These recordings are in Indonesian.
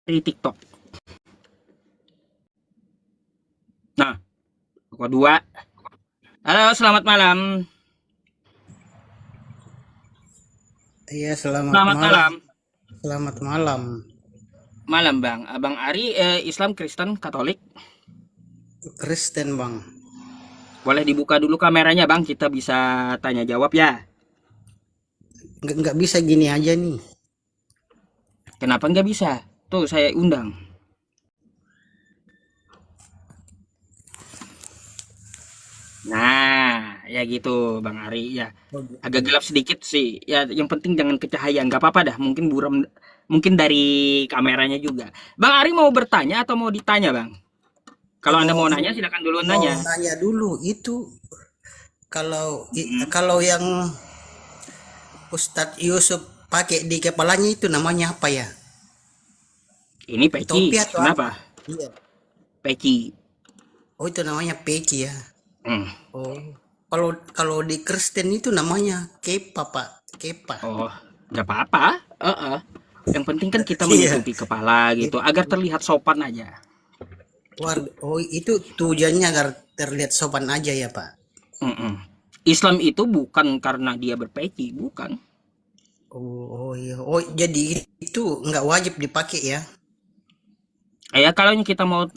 di TikTok. Nah, kedua, halo selamat malam. Iya, selamat Selamat malam. malam. Selamat malam. Malam Bang. Abang Ari Islam Kristen Katolik. Kristen, Bang. Boleh dibuka dulu kameranya Bang, kita bisa tanya jawab ya. Nggak bisa gini aja nih. Kenapa nggak bisa? Tuh saya undang. Nah, ya gitu Bang Ari ya. Oh Agak gitu. gelap sedikit sih. Ya yang penting jangan kecahayaan. Nggak apa-apa dah. Mungkin buram, mungkin dari kameranya juga. Bang Ari mau bertanya atau mau ditanya Bang? Kalau Anda Mau mau ini nanya silakan dulu mau nanya. nanya dulu itu kalau Hmm. kalau yang Ustadz Yusuf pakai di kepalanya itu namanya apa ya? Ini peci. Topi atau Kenapa? apa? Iya. Peci. Oh, itu namanya peci ya. Hmm. Oh. Kalau kalau di Kristen itu namanya kepa, Pak. Kepa. Oh, nggak apa-apa. Yang penting kan kita Iya. menutupi kepala gitu, agar Itu terlihat sopan aja. oh, itu tujuannya agar terlihat sopan aja ya, Pak. Mm-mm. Islam itu bukan karena dia berpeci, bukan. Oh, oh iya. Oh, jadi itu nggak wajib dipakai ya? Ya kalau kita mau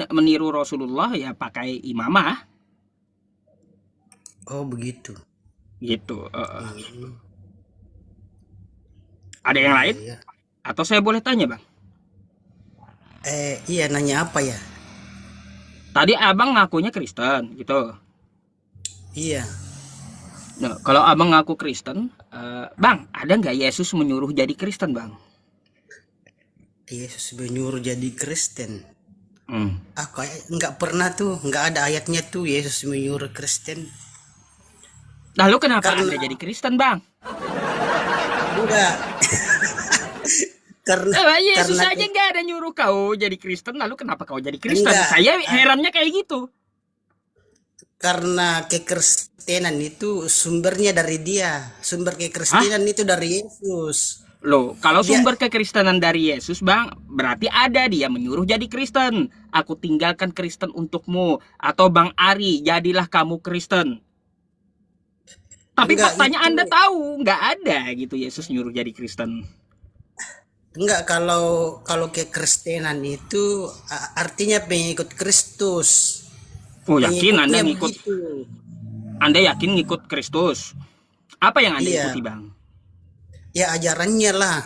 meniru Rasulullah ya pakai imamah Oh, begitu. gitu. Hmm. Ada Oh yang iya lain? ya. Atau saya boleh tanya bang? Iya, nanya apa ya? Tadi abang ngakunya Kristen gitu. Iya. Nah, kalau abang ngaku Kristen, bang, ada nggak Yesus menyuruh jadi Kristen bang? Yesus menyuruh jadi Kristen. Hmm. Ah, kayak nggak pernah tuh, nggak ada ayatnya tuh Yesus menyuruh Kristen. Lalu kenapa anda Karena jadi Kristen bang? enggak, karena Yesus karena aja nggak ada nyuruh kau jadi Kristen, lalu kenapa kau jadi Kristen? enggak, Saya herannya kayak gitu. karena kekristenan itu sumbernya dari dia. Sumber Hah? kekristenan itu dari Yesus. Loh, kalau Dia sumber kekristenan dari Yesus, Bang, berarti ada dia menyuruh jadi Kristen. Aku tinggalkan Kristen untukmu. Atau Bang Ari, jadilah kamu Kristen. Tapi enggak faktanya itu. Anda tahu, nggak ada gitu Yesus nyuruh jadi Kristen. Enggak, kalau kalau kekristenan itu artinya pengikut Kristus. Oh, yakin Pengikutnya begitu. Anda yakin ngikut Kristus? Apa yang Anda ikuti, Iya, Bang? ya ajarannya lah.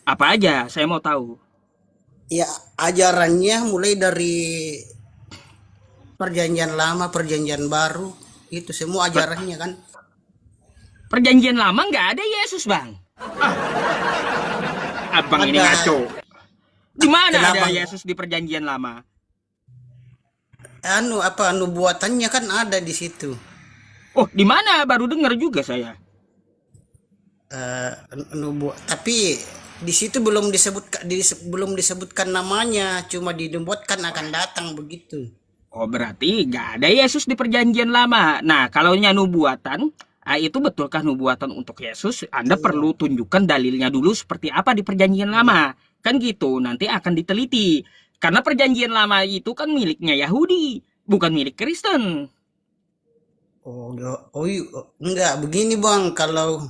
Apa aja? Saya mau tahu. Ya ajarannya mulai dari perjanjian lama, perjanjian baru. Itu semua Per- ajarannya kan. Perjanjian lama nggak ada Yesus, Bang. Abang ini Ada ngaco. Di mana ada kenapa? Yesus di perjanjian lama? Anu apa nubuatannya kan ada di situ. Oh, di mana? Baru dengar juga saya. Eh tapi di situ belum belum disebutkan namanya, cuma dinubuatkan akan datang begitu. Oh, berarti nggak ada Yesus di perjanjian lama. Nah, kalau nubuatan, itu betulkah nubuatan untuk Yesus? Anda Iya. perlu tunjukkan dalilnya dulu seperti apa di perjanjian lama. Kan gitu, nanti akan diteliti. Karena perjanjian lama itu kan miliknya Yahudi, bukan milik Kristen. Oh, oh, enggak begini Bang, kalau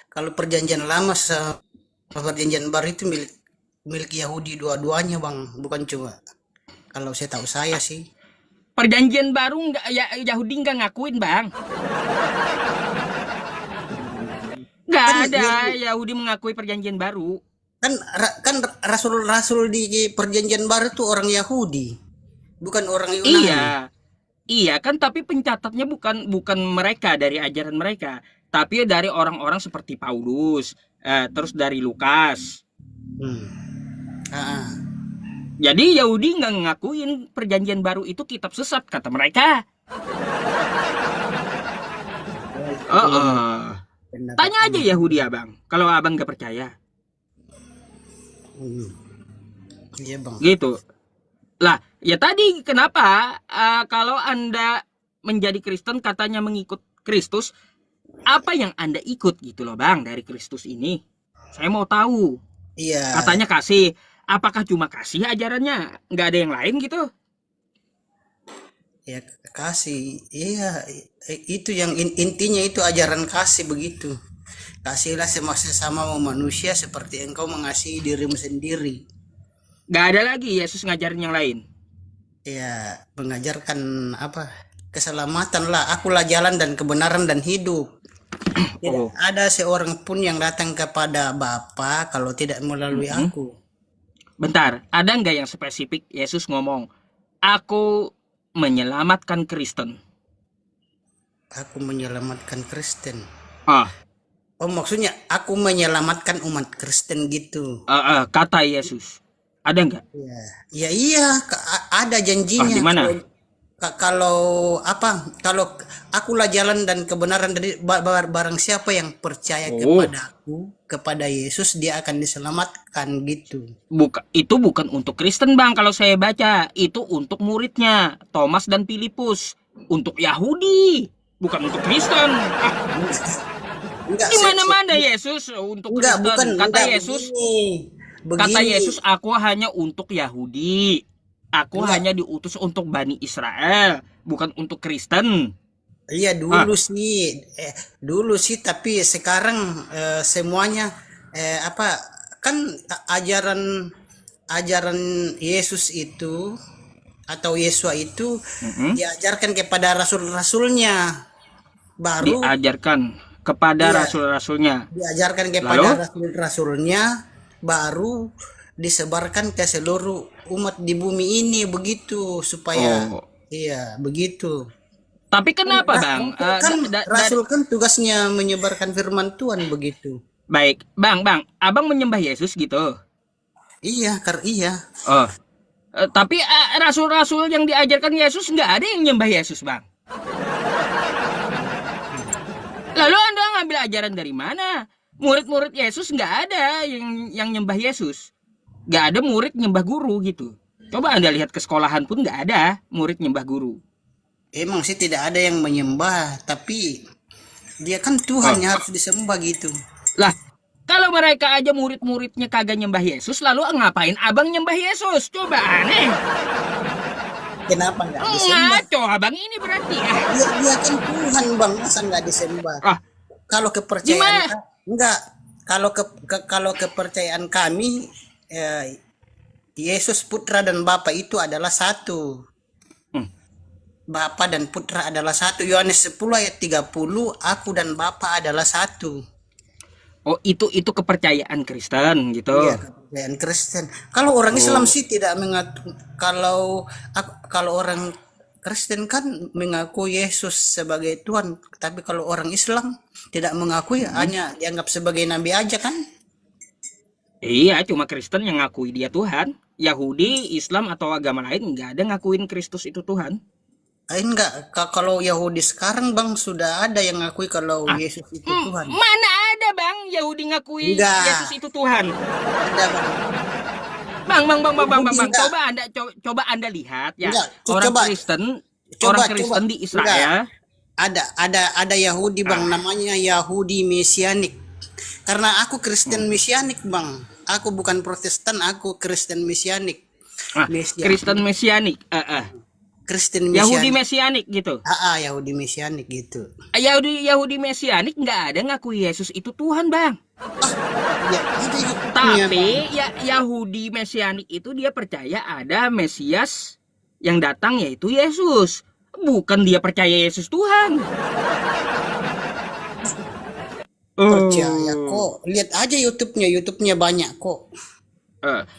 kalau perjanjian lama sama perjanjian baru itu milik milik Yahudi dua-duanya Bang, bukan cuma kalau saya tahu saya sih. Perjanjian baru nggak ya, Yahudi nggak ngakuin, Bang. Nggak Kan ada yang Yahudi mengakui perjanjian baru. kan rasul-rasul di perjanjian baru tuh orang Yahudi, bukan orang Yunani. Iya, iya kan, tapi pencatatnya bukan bukan mereka dari ajaran mereka, tapi dari orang-orang seperti Paulus, terus dari Lukas. Hmm. Ah, ah. Jadi Yahudi nggak ngakuin perjanjian baru itu kitab sesat kata mereka. Oh, Oh, itu tanya aja pendapatnya. Yahudi abang, kalau abang nggak percaya, Hmm. Iya Bang. gitu. Lah, ya tadi kenapa kalau anda menjadi Kristen katanya mengikut Kristus, apa yang anda ikut gitu loh bang dari Kristus ini? Saya mau tahu. Iya, Katanya kasih. Apakah cuma kasih ajarannya? Nggak ada yang lain gitu? ya kasih. Iya, itu yang intinya itu ajaran kasih begitu. Kasihlah sesama manusia seperti engkau mengasihi dirimu sendiri. Nggak ada lagi Yesus ngajarin yang lain. Ya, mengajarkan apa? Keselamatan lah. Akulah jalan dan kebenaran dan hidup. Tidak Oh, ada seorang pun yang datang kepada Bapa kalau tidak melalui mm-mm. aku. Bentar, ada nggak yang spesifik Yesus ngomong, aku menyelamatkan Kristen? Aku menyelamatkan Kristen. Ah, Oh, maksudnya aku menyelamatkan umat Kristen gitu. kata Yesus. Ada nggak? Ya, ya iya, ada Ah, janjinya. di mana? Kalau apa? Kalau akulah jalan dan kebenaran dari barang siapa yang percaya Oh, kepada aku, kepada Yesus, dia akan diselamatkan gitu. itu bukan untuk Kristen, Bang. Kalau saya baca, itu untuk muridnya, Thomas dan Filipus. Untuk Yahudi, bukan untuk Kristen. Ah, Enggak, di mana-mana Yesus untuk bukan, Kristen. Kata enggak Yesus, begini. Kata Begini, Yesus, aku hanya untuk Yahudi. Aku enggak. hanya diutus untuk Bani Israel, bukan untuk Kristen. Iya Ah, dulu sih, tapi sekarang semuanya apa kan ajaran ajaran Yesus itu atau Yesua itu mm-mm. diajarkan kepada rasul-rasulnya, baru Diajarkan kepada iya rasul-rasulnya. diajarkan kepada Lalu, rasul-rasulnya, baru disebarkan ke seluruh umat di bumi ini begitu supaya oh, iya begitu. tapi kenapa, Bang? Rasul kan Dari Rasul kan tugasnya menyebarkan firman Tuhan begitu. baik, Bang, Abang menyembah Yesus gitu. Iya, iya. Oh, tapi rasul-rasul yang diajarkan Yesus nggak ada yang nyembah Yesus, Bang. Lalu Anda ngambil ajaran dari mana? Murid-murid Yesus nggak ada yang nyembah Yesus. Nggak ada murid nyembah guru gitu. Coba Anda lihat ke sekolahan pun nggak ada murid nyembah guru. Emang sih tidak ada yang menyembah, tapi dia kan Tuhan Oh, yang harus disembah gitu. lah kalau mereka aja murid-muridnya kagak nyembah Yesus, lalu ngapain abang nyembah Yesus? Coba aneh. Kenapa nggak disembah? Ngaco abang ini berarti. Dia kan Tuhan bang, masa nggak disembah? Ah, Kalau kepercayaan gimana? enggak, kalau kepercayaan kami Yesus Putra dan Bapa itu adalah satu. Hmm. Bapa dan Putra adalah satu. Yohanes 10 ayat 30, aku dan Bapa adalah satu. Oh, itu kepercayaan Kristen Iya, gitu. kepercayaan Kristen. Kalau orang Islam Oh, sih tidak mengaku, kalau orang Kristen kan mengaku Yesus sebagai Tuhan, tapi kalau orang Islam tidak mengakui, mm. hanya dianggap sebagai nabi aja kan? Iya, cuma Kristen yang ngakui dia Tuhan. Yahudi, Islam atau agama lain nggak ada ngakuin Kristus itu Tuhan. Enggak, kalau Yahudi sekarang Bang sudah ada yang ngakui kalau Ah, Yesus itu Tuhan. mana ada bang Yahudi ngakui Yesus Enggak, itu Tuhan? ada Bang. Bang, Yahudi enggak, coba anda lihat ya enggak. orang Coba, Kristen, coba, orang coba. Kristen di Enggak. Israel. Ada Yahudi Bang, Ah, namanya Yahudi Mesianik. Karena aku Kristen Mesianik Bang. Aku bukan Protestan, aku Kristen Mesianik. ah, Kristen Mesianik. Mesianik, Kristen Yahudi Mesianik. Mesianik gitu. Yahudi Mesianik gitu. Yahudi Mesianik nggak ada ngakui Yesus itu Tuhan bang. Ya, ada YouTube-nya Tapi Bang. ya Yahudi Mesianik itu dia percaya ada Mesias yang datang yaitu Yesus. Bukan dia percaya Yesus Tuhan. Percaya Oh. kok. Lihat aja YouTube-nya, YouTube-nya banyak kok.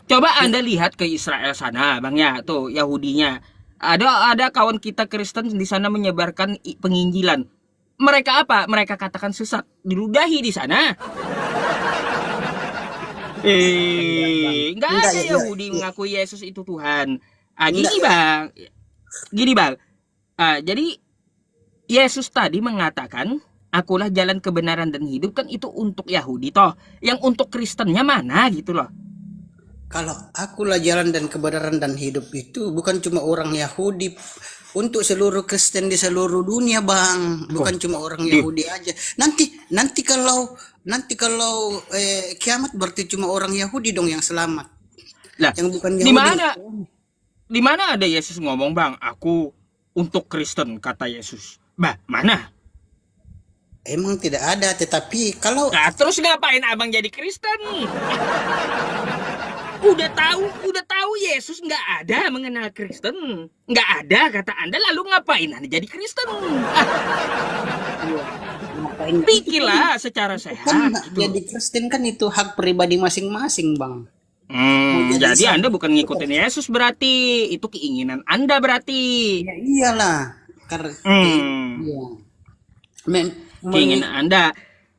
Coba Ya, Anda lihat ke Israel sana, Bang ya, tuh Yahudinya. Ada kawan kita Kristen di sana menyebarkan penginjilan. Mereka apa? Mereka katakan sesat, diludahi di sana. enggak Bang. Nggak Enggak ada ya, ya, Yahudi ya. mengakui Yesus itu Tuhan. Enggak ya. Gini bang. Jadi Yesus tadi mengatakan, akulah jalan kebenaran dan hidup kan itu untuk Yahudi toh. Yang untuk Kristennya mana gitu loh. Kalau akulah jalan dan kebenaran dan hidup itu bukan cuma orang Yahudi, untuk seluruh Kristen di seluruh dunia, Bang. Oh, Bukan cuma orang di Yahudi aja. Nanti nanti kalau nanti kalau kiamat berarti cuma orang Yahudi dong yang selamat. Lah, Yang bukan di Yahudi nggak mana selamat. di mana ada Yesus ngomong, Bang, aku untuk Kristen, kata Yesus. Bah, mana? Emang tidak ada, tetapi kalau Nah, terus ngapain abang jadi Kristen? Udah tahu Yesus nggak ada mengenal Kristen. Nggak ada, kata Anda, lalu ngapain Anda jadi Kristen? Ah, iya, ngapain pikirlah secara kan sehat gitu. jadi Kristen kan itu hak pribadi masing-masing, Bang. Mau jadi Jadi Anda satu bukan ngikutin Yesus berarti. Itu keinginan Anda berarti. ya iyalah. Karena Hmm, iya. Men, keinginan mengi- Anda.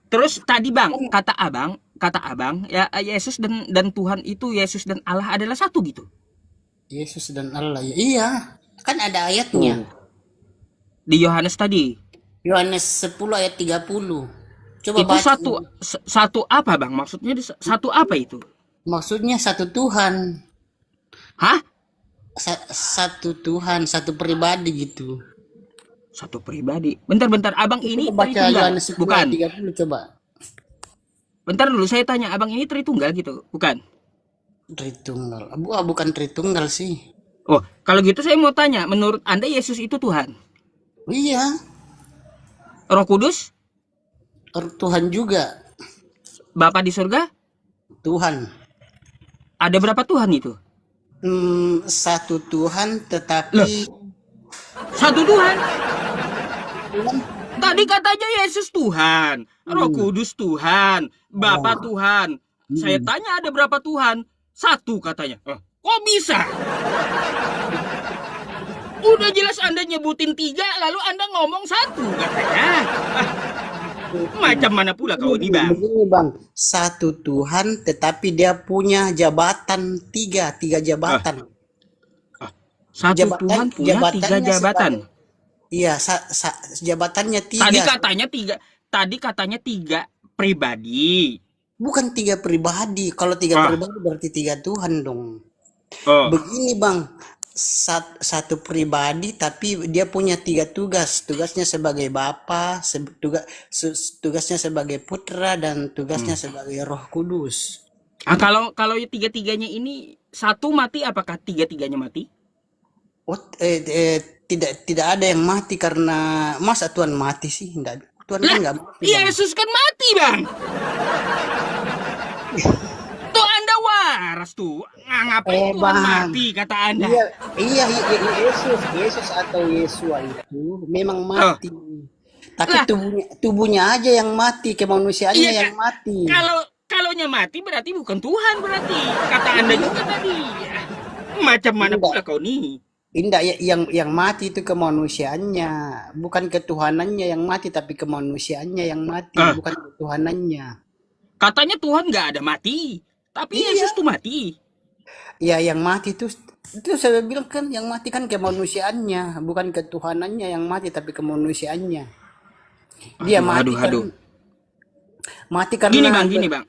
Terus tadi Bang, kata Abang, ya Yesus dan Tuhan itu, Yesus dan Allah adalah satu gitu. Yesus dan Allah ya. Iya, kan ada Oh, ayatnya. di Yohanes tadi. Yohanes 10 ayat 30. Coba Itu baca. satu apa Bang? Maksudnya satu apa itu? Maksudnya satu Tuhan. Hah? Satu Tuhan, satu pribadi gitu. Satu pribadi. Bentar, Abang ini Coba baca Tritunggal? Yohanes 10 ayat Bukan. 30 coba. Bentar dulu saya tanya, Abang ini Tritunggal gitu? Bukan. Tritunggal. Bukan Tritunggal sih. Oh, kalau gitu saya mau tanya, menurut Anda Yesus itu Tuhan? Iya, Roh Kudus? Tuhan juga. Bapa di surga? Tuhan. Ada berapa Tuhan itu? Satu Tuhan Loh, tetapi satu Tuhan. Tuhan Tadi katanya Yesus Tuhan, Roh hmm, Kudus Tuhan, Bapa oh, Tuhan. Saya hmm. tanya ada berapa Tuhan? Satu katanya. Kok bisa? Udah jelas Anda nyebutin tiga, lalu Anda ngomong satu katanya. Ah, macam mana pula kau ini, Bang? Begini Bang, satu Tuhan tetapi dia punya jabatan tiga Ah, jabatan. ah, satu Tuhan punya tiga Jabatannya jabatan. sebagai iya jabatannya Tadi tiga, katanya tiga, tadi katanya tiga pribadi. bukan tiga pribadi. Kalau tiga Ah, pribadi berarti tiga Tuhan dong. oh, Begini Bang, satu pribadi tapi dia punya tiga tugas. Tugasnya sebagai Bapa, tugasnya sebagai Putra dan tugasnya hmm. sebagai Roh Kudus. Kalau tiga-tiganya ini satu mati, apakah tiga-tiganya mati? Oh, tidak ada yang mati karena masa Tuhan mati sih? Enggak. Tuhan kan Lah, nggak mati Bang. Yesus kan mati, Bang. Tuh Anda waras tuh. Ngapain Tuhan Bang. mati, kata Anda? Iya, Yesus atau Yesua itu memang Oh, mati. Tapi lah, tubuhnya aja yang mati, kemanusiaannya iya yang Kak. mati. Kalaunya mati berarti bukan Tuhan berarti. Kata Anda Iya, juga tadi. Ya, macam mana enggak. pula kau nih? Enggak, yang mati itu kemanusiaannya, bukan ketuhanannya yang mati, tapi kemanusiaannya yang mati, Ah, bukan ketuhanannya. katanya Tuhan nggak ada mati, tapi Iya, Yesus tuh mati. ya yang mati itu saya bilang kan yang mati kan kemanusiaannya, bukan ketuhanannya yang mati, tapi kemanusiaannya. Dia Aduh. mati Gini karena bang, gini bang.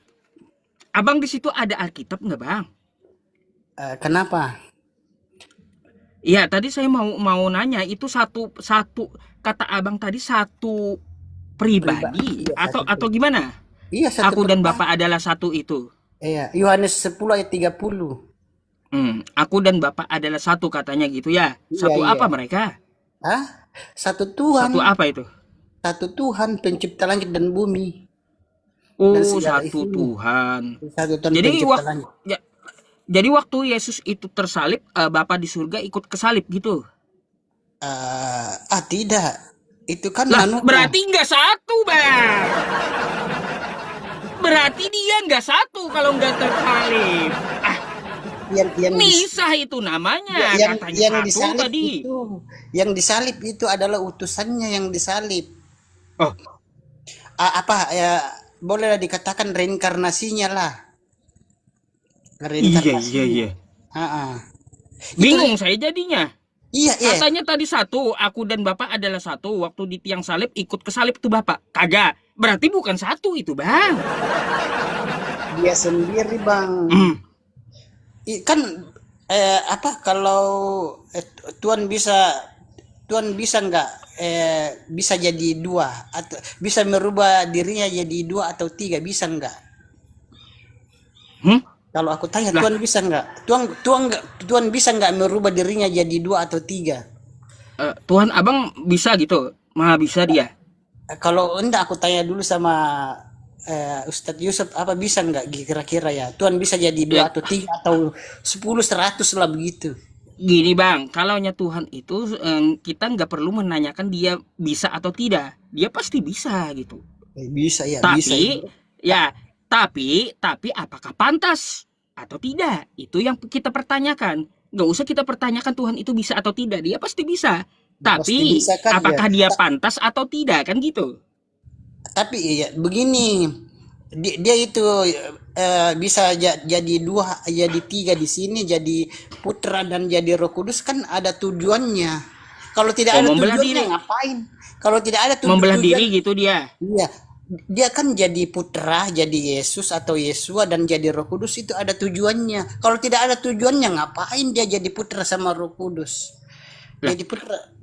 Abang di situ ada Alkitab nggak bang? kenapa? Iya, tadi saya mau nanya itu satu kata abang tadi satu pribadi Iya atau gimana? Iya satu Aku dan pribadi. Bapak adalah satu itu. Iya, Yohanes 10 ayat 30. Aku dan Bapak adalah satu katanya gitu ya. Iya, Satu iya. apa mereka? Ah, satu Satu Tuhan, apa itu? satu Tuhan pencipta langit dan bumi dan Oh, segala satu isinya. Tuhan. Satu Tuhan Jadi pencipta langit. jadi waktu Yesus itu tersalib, Bapak di surga ikut kesalib gitu. Tidak. Itu kan Lah, anugerah. berarti nggak satu, Bang. Berarti dia nggak satu kalau nggak tersalib. Ah, Yang misah itu namanya. yang Katanya yang satu disalib tadi. yang disalib itu adalah utusannya yang disalib. Oh, Apa ya, bolehlah dikatakan reinkarnasinya lah. iya. Reinkarnasinya. Itu Bingung saya jadinya. iya. Katanya tadi satu, aku dan Bapak adalah satu. Waktu di tiang salib ikut kesalib tuh Bapak. Kagak. Berarti bukan satu itu, Bang. Dia sendiri Bang. Kan kalau Tuhan bisa Tuhan bisa nggak bisa jadi dua atau bisa merubah dirinya jadi dua atau tiga, bisa nggak? Hmm? Kalau aku tanya Lah, Tuhan bisa nggak? Tuhan bisa nggak merubah dirinya jadi dua atau tiga? Tuhan abang bisa gitu, maha bisa dia. Kalau enggak aku tanya dulu sama Ustadz Yusuf, apa bisa nggak kira-kira ya? Tuhan bisa jadi Ya, dua atau tiga atau 10 100 lah begitu. gini bang, kalaunya Tuhan itu kita nggak perlu menanyakan dia bisa atau tidak, dia pasti bisa gitu. Bisa ya, bisa ya. Tapi ya, tapi apakah pantas atau tidak? Itu yang kita pertanyakan. Nggak usah kita pertanyakan Tuhan itu bisa atau tidak, dia pasti bisa. Pasti Tapi bisa kan ya. apakah dia pantas atau tidak kan gitu? Tapi ya begini, dia itu bisa jadi dua, jadi tiga di sini, jadi putra dan jadi Roh Kudus kan ada tujuannya. Kalau tidak Oh, ada membelah tujuannya diri, ngapain? Kalau tidak ada membelah tujuan, diri gitu dia. iya, dia kan jadi putra, jadi Yesus atau Yesua dan jadi Roh Kudus itu ada tujuannya. Kalau tidak ada tujuannya ngapain dia jadi putra sama Roh Kudus? Lah,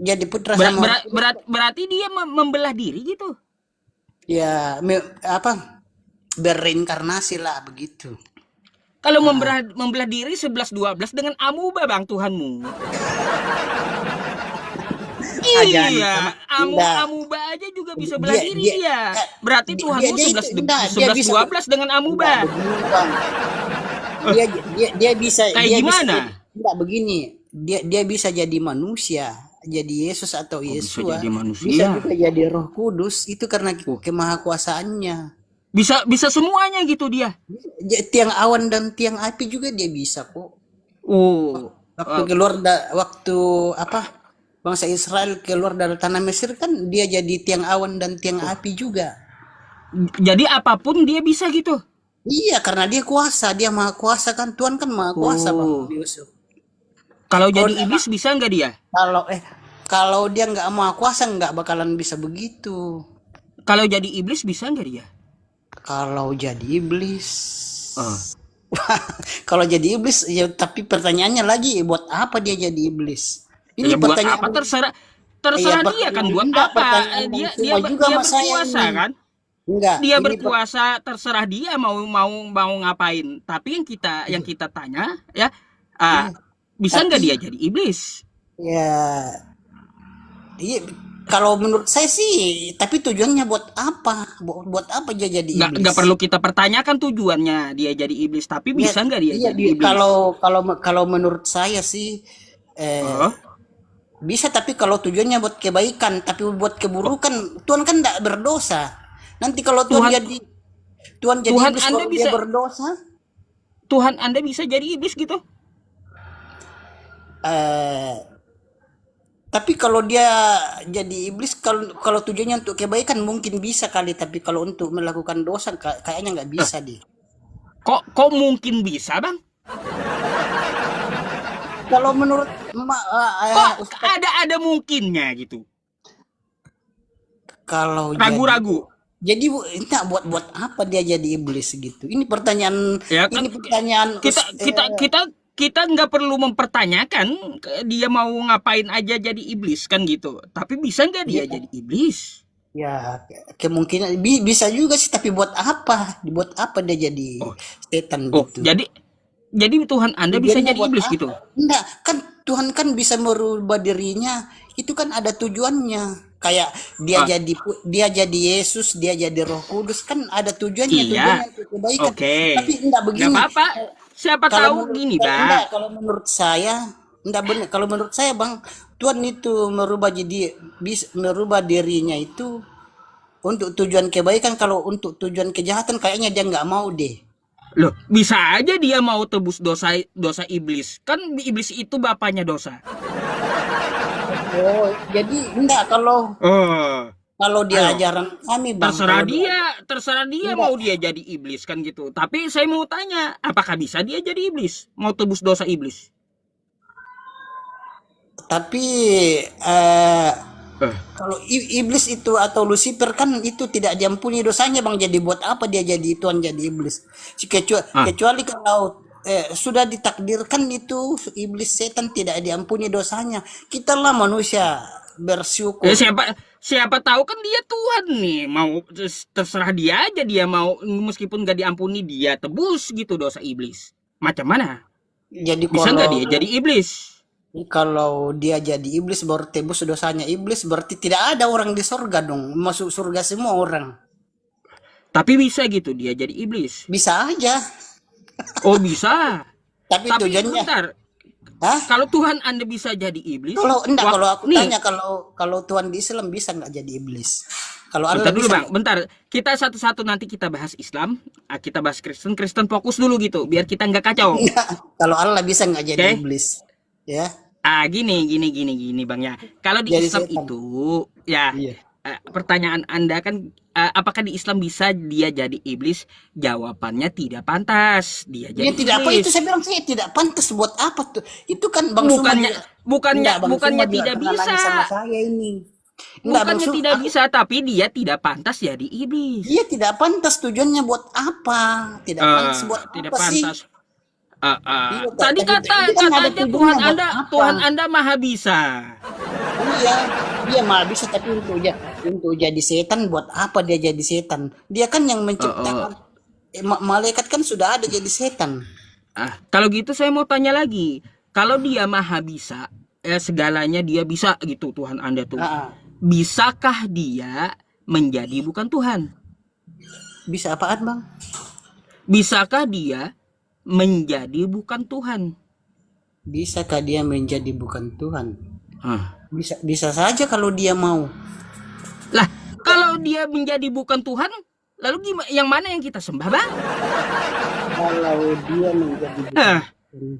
Jadi putra sama Roh Kudus. berarti dia membelah diri gitu. Ya, apa? Bereinkarnasi lah begitu. Kalau membelah diri 11-12 dengan amuba bang Tuhanmu. Jangan Iya, enggak. amuba aja juga bisa belah Dia diri dia dia. eh, Berarti dia, Tuhanmu dia itu enggak, dia 11 bisa 12 dengan enggak amuba. begini, Bang. Dia bisa Kayak gimana? enggak begini. Dia bisa jadi manusia, jadi Yesus atau Kok bisa Yesua, jadi bisa manusia? juga jadi Roh Kudus. Itu karena Oh, kemahakuasaannya. bisa semuanya gitu dia. Tiang awan dan tiang api juga dia bisa kok. Oh, Waktu apa? Bangsa Israel keluar dari tanah Mesir kan dia jadi tiang awan dan tiang api juga. jadi apapun dia bisa gitu. Iya, karena dia kuasa, dia maha kuasa kan. Tuhan kan maha kuasa, Bang Oh, Yusuf. kalau Kalau jadi iblis bisa nggak dia? kalau kalau dia nggak maha kuasa nggak bakalan bisa begitu. Kalau jadi iblis bisa nggak dia? Kalau jadi iblis, Oh. kalau jadi iblis ya, tapi pertanyaannya lagi, buat apa dia jadi iblis? Ya Ini buat pertanyaan. apa terserah Iya, dia kan buat enggak, apa? pertanyaan Bang Dia Suma juga dia sama saya berkuasa ini. kan? Enggak, Dia ini berkuasa, terserah dia mau ngapain. Tapi yang kita tanya ya, iya, bisa nggak tapi dia jadi iblis? ya, iya, kalau menurut saya sih, tapi tujuannya buat apa? Buat apa dia jadi Nggak iblis? perlu kita pertanyakan tujuannya dia jadi iblis. Tapi Iya, bisa nggak dia iya, jadi iblis? kalau kalau kalau menurut saya sih eh, Oh, bisa, tapi kalau tujuannya buat kebaikan, tapi buat keburukan, Tuhan kan tidak berdosa. Nanti kalau Tuhan Tuhan jadi Tuhan iblis Anda baru dia bisa berdosa. Tuhan Anda bisa jadi iblis gitu? Eh, tapi kalau dia jadi iblis, kalau kalau tujuannya untuk kebaikan mungkin bisa kali, tapi kalau untuk melakukan dosa kayaknya nggak Eh, bisa deh. kok mungkin bisa bang? Kalau menurut Kok Ustadz, ada mungkinnya gitu? kalau Ragu-ragu. jadi enggak, buat apa dia jadi iblis gitu? Ya kan Ini pertanyaan kita kita kita kita nggak perlu mempertanyakan dia mau ngapain aja jadi iblis kan gitu. Tapi bisa nggak dia ya, jadi iblis? ya, kemungkinan bisa juga sih, tapi buat apa? Buat apa dia jadi Oh, setan oh, gitu? jadi Tuhan Anda bisa Tujuannya jadi buat iblis gitu. apa? Enggak, kan Tuhan kan bisa merubah dirinya. Itu kan ada tujuannya. Kayak Ah, dia jadi Yesus, dia jadi Roh Kudus, kan ada tujuannya, iya. tujuannya untuk kebaikan. Oke. Tapi enggak Nggak begini. apa-apa. Siapa Kalau tahu menurut gini, enggak, Bang. kalau menurut saya enggak benar. Kalau menurut saya, Bang, Tuhan itu merubah dirinya itu untuk tujuan kebaikan. Kalau untuk tujuan kejahatan kayaknya dia nggak mau deh. Loh, bisa aja dia mau tebus dosa iblis. Kan iblis itu bapaknya dosa. Oh, jadi enggak, kalau Oh, kalau dia ayo. ajaran kami, Bang, kalau Terserah dia enggak, mau dia jadi iblis kan gitu. Tapi saya mau tanya, apakah bisa dia jadi iblis? Mau tebus dosa iblis? tapi eh, Eh, kalau iblis itu atau Lucifer kan itu tidak diampuni dosanya, Bang. Jadi buat apa dia jadi Tuhan, jadi iblis? ah, Kecuali kalau sudah ditakdirkan itu iblis setan tidak diampuni dosanya. Kita lah manusia Ya bersyukur. siapa tahu kan dia Tuhan nih, mau terserah dia aja, dia mau meskipun gak diampuni dia tebus gitu dosa iblis. Macam mana? Jadi Bisa nggak dia jadi iblis? kalau dia jadi iblis baru tebus dosanya iblis, berarti tidak ada orang di surga dong. Masuk surga semua orang. Tapi bisa gitu dia jadi iblis. Bisa aja. Oh bisa. Tapi Tapi tujuannya, bentar, hah? kalau Tuhan Anda bisa jadi iblis, Kalau enggak, kalau aku nih, tanya, kalau Tuhan di Islam bisa nggak jadi iblis? Kalau Allah bentar dulu bisa bang, nggak? bentar. Kita satu-satu nanti kita bahas Islam, kita bahas Kristen, Kristen fokus dulu gitu, biar kita nggak kacau. Kalau Allah bisa nggak jadi Oke? iblis? Ya, Gini bang ya. Kalau di jadi Islam setan. itu, ya Iya. pertanyaan Anda kan, apakah di Islam bisa dia jadi iblis? Jawabannya tidak pantas. Dia Dia jadi tidak apa itu, iblis. saya bilang saya tidak pantas buat apa tuh? Itu kan Bang Suma Bukannya, juga. bukannya, Enggak, Bang bukannya Suma juga tidak pernah bisa. nanya sama saya ini. Enggak, Bang Bukannya Suma, tidak bisa, tapi dia tidak pantas jadi iblis. dia tidak pantas, tujuannya buat apa? Tidak pantas buat Tidak apa sih? pantas. Iya, Tadi tapi itu kan ada katanya tujuannya buat apa? Tuhan Anda maha bisa. Iya, dia malah bisa, tapi untuk jadi setan buat apa dia jadi setan? Dia kan yang Eh, eh, menciptakan, malaikat kan sudah ada jadi setan. Kalau gitu saya mau tanya lagi. Kalau dia maha bisa, segalanya dia bisa gitu Tuhan Anda tuh. Ah, Bisakah dia menjadi bukan Tuhan? bisa apaan, Bang? Bisakah dia menjadi bukan Tuhan? Bisakah dia menjadi bukan Tuhan? Hah. Bisa saja kalau dia mau. Lah, kalau dia menjadi bukan Tuhan, lalu gimana? Yang mana yang kita sembah, Bang? Kalau dia menjadi bukan Hah. Tuhan.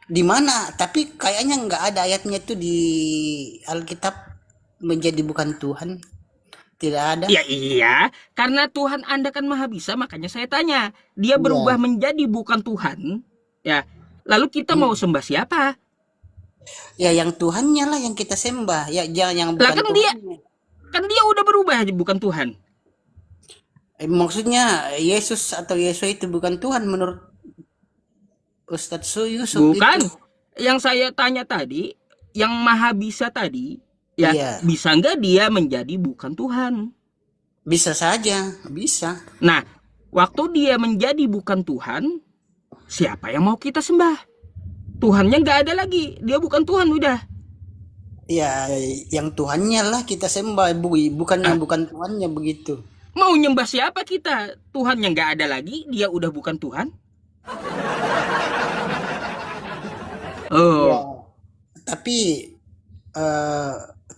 Di mana? Tapi kayaknya nggak ada ayatnya itu di Alkitab menjadi bukan Tuhan. Tidak ada. Ya iya, karena Tuhan Anda kan maha bisa, makanya saya tanya. Dia Iya. berubah menjadi bukan Tuhan, ya. Lalu kita mau sembah siapa? Ya yang Tuhannya lah yang kita sembah. Ya jangan yang Lah bukan Tuhannya. kan dia udah berubah jadi bukan Tuhan. Maksudnya Yesus atau Yesus itu bukan Tuhan menurut Ustadz Yusuf Bukan. itu. Yang saya tanya tadi, yang maha bisa tadi, ya Iya, bisa nggak dia menjadi bukan Tuhan? bisa saja, bisa. Nah, waktu dia menjadi bukan Tuhan, siapa yang mau kita sembah? Tuhannya nggak ada lagi, dia bukan Tuhan udah. Ya yang Tuhannya lah kita sembah, bukan yang bukan Tuhannya begitu. Mau nyembah siapa kita? Tuhan yang nggak ada lagi, dia udah bukan Tuhan. Ya, Oh, tapi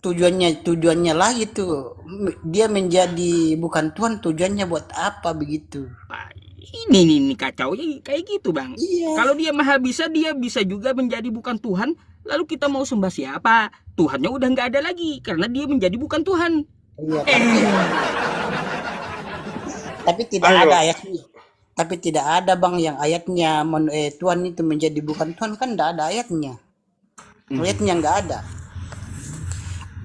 tujuannya lagi tuh dia menjadi bukan Tuhan, tujuannya buat apa begitu? ini kacau kayak gitu bang. Iya. Kalau dia maha bisa, dia bisa juga menjadi bukan Tuhan. Lalu kita mau sembah siapa? Tuhannya udah nggak ada lagi karena dia menjadi bukan Tuhan. Iya, tapi tidak Ayo. ada ayatnya. Tapi tidak ada bang yang ayatnya Tuhan itu menjadi bukan Tuhan, kan tidak ada ayatnya. Ayatnya nggak ada.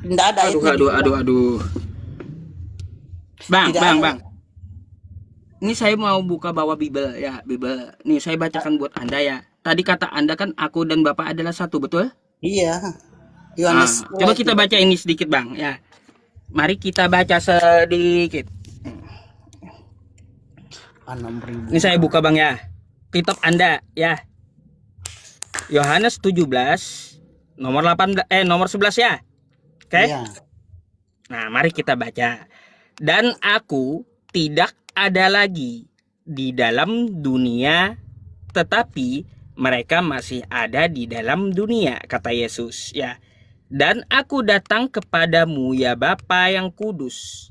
Tidak ada ayatnya. Aduh. Bang, Tidak bang, ada. bang. Ini saya mau buka bawa Bible ya, Bible. Nih saya bacakan buat Anda ya. Tadi kata Anda kan aku dan Bapak adalah satu, betul? Iya. Yohanes. Coba kita baca ini sedikit, Bang, ya. Mari kita baca sedikit. 6.000. Ini saya buka, Bang, ya. Kitab Anda, ya. Yohanes 17 nomor 11 ya. Oke? Iya. Nah, mari kita baca. Dan aku tidak ada lagi di dalam dunia, tetapi mereka masih ada di dalam dunia, kata Yesus, ya. Dan aku datang kepadamu, ya Bapa yang kudus.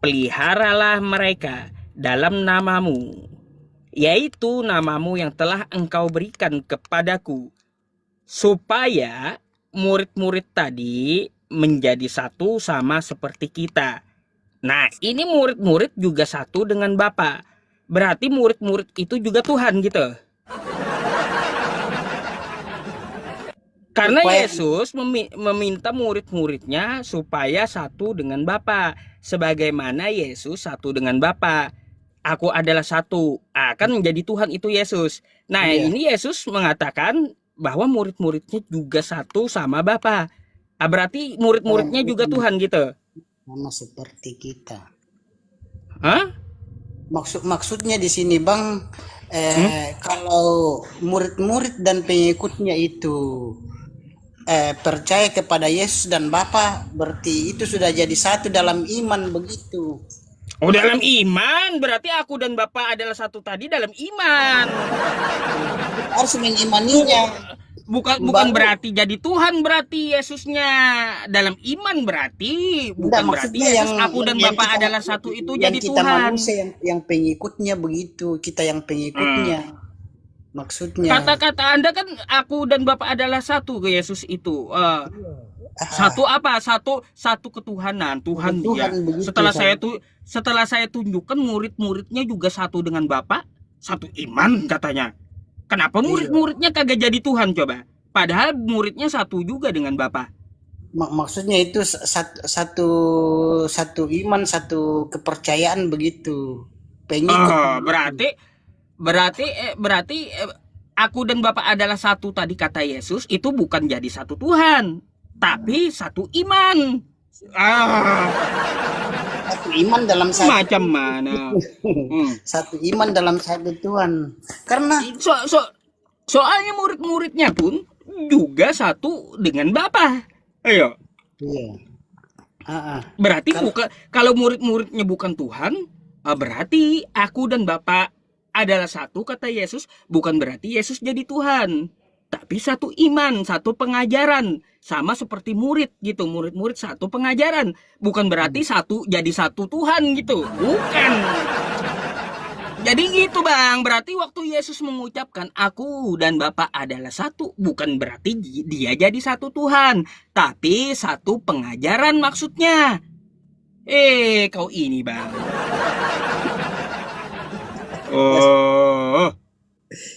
Peliharalah mereka dalam namamu, yaitu namamu yang telah engkau berikan kepadaku, supaya murid-murid tadi menjadi satu sama seperti kita. Nah, ini murid-murid juga satu dengan Bapa. Berarti murid-murid itu juga Tuhan gitu. Karena Supaya- Yesus meminta murid-muridnya supaya satu dengan Bapa. Sebagaimana Yesus satu dengan Bapa. aku adalah satu. Kan menjadi Tuhan itu Yesus. Nah, Iya, ini Yesus mengatakan bahwa murid-muridnya juga satu sama Bapa. Berarti murid-muridnya juga sama Tuhan gitu. sama seperti kita. Hah? Maksudnya di sini Bang, Hmm? kalau murid-murid dan pengikutnya itu percaya kepada Yesus dan Bapa, berarti itu sudah jadi satu dalam iman begitu. Oh, dalam iman. Berarti aku dan Bapa adalah satu tadi dalam iman. Kita harus Bu- mengimaninya. bukan bukan Baru berarti jadi Tuhan, berarti Yesusnya dalam iman, berarti enggak bukan berarti maksudnya Yesus aku dan yang Bapa kita adalah satu itu yang jadi kita Tuhan. manusia yang pengikutnya begitu, kita yang Hmm. pengikutnya. Maksudnya Kata-kata Anda kan aku dan Bapa adalah satu ke Yesus itu. ah, Satu apa? Satu ketuhanan, Tuhan Tuhan dia. begitu Setelah saya tunjukkan murid-muridnya juga satu dengan Bapa, satu iman katanya. Kenapa iya. murid-muridnya kagak jadi Tuhan coba? Padahal muridnya satu juga dengan Bapa. Maksudnya itu satu satu iman, satu kepercayaan begitu. Pengikut Oh, begitu. berarti aku dan Bapa adalah satu tadi kata Yesus itu bukan jadi satu Tuhan, tapi satu iman. Ah, Satu iman dalam satu macam mana? Hmm. satu iman dalam satu Tuhan. Karena So, so, soalnya murid-muridnya pun juga satu dengan Bapa. Ayo, iya. Ah, ah. berarti Kalau bukan kalau murid-muridnya bukan Tuhan, berarti aku dan Bapa adalah satu kata Yesus, bukan berarti Yesus jadi Tuhan. Tapi satu iman, satu pengajaran, sama seperti murid gitu. Murid-murid satu pengajaran, bukan berarti satu jadi satu Tuhan gitu. Bukan. Jadi gitu Bang, berarti waktu Yesus mengucapkan aku dan Bapa adalah satu, bukan berarti dia jadi satu Tuhan, tapi satu pengajaran maksudnya. Kau ini Bang. Oh.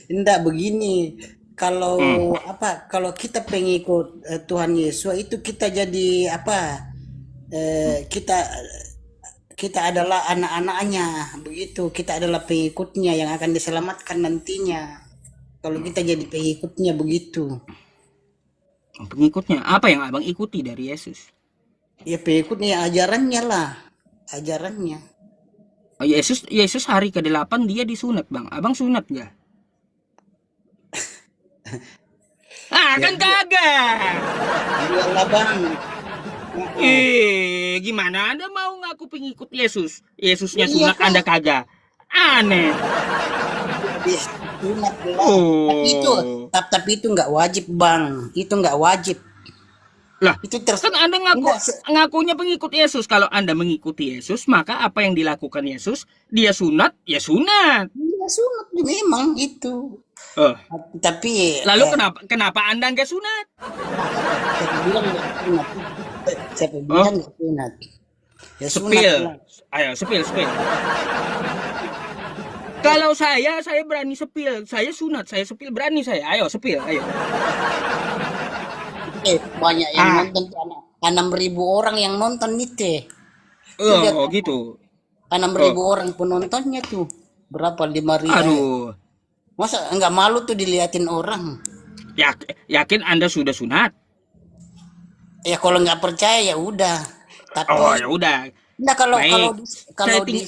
enggak begini. Hmm. Kalau apa? Kalau kita pengikut Tuhan Yesus itu kita jadi apa? Kita kita adalah anak-anaknya begitu. Kita adalah pengikutnya yang akan diselamatkan nantinya. Kalau kita jadi pengikutnya begitu. Pengikutnya, apa yang Abang ikuti dari Yesus? Ya pengikutnya ajarannya lah. Ajarannya. Oh, Yesus hari ke-8 dia disunat Bang. Abang sunat gak? Ya Kan kagak. iyalah Bang. Heeh. Gimana Anda mau ngaku pengikut Yesus? Yesusnya Iya sunat, kak. Anda kagak. Aneh. Iya, sunat lah. Oh. Tapi itu nggak wajib Bang. Itu nggak wajib. Lah, Itu terus kan Anda ngaku enggak ngakunya pengikut Yesus. Kalau Anda mengikuti Yesus, maka apa yang dilakukan Yesus? Dia sunat, ya sunat. iya sunat memang itu. Oh, Tapi lalu kenapa Anda nggak sunat? siapa bilang nggak sunat? Siapa Oh, bilang nggak sunat? Ya sunat sepil. lah. Ayo, sepil. Kalau saya berani sepil. Saya sunat, saya sepil berani saya. Ayo, sepil, ayo. Banyak yang Ah, nonton tuh 6.000 orang yang nonton nih teh. Tuh lihat gitu. 6.000 Oh, orang penontonnya tuh. Berapa? 5.000. aduh. Masa nggak malu tuh diliatin orang? Yakin Anda sudah sunat? Ya kalau nggak percaya ya udah. Oh, Tapi ya udah. nah kalau kalau Baik. di, Saya kalau di ting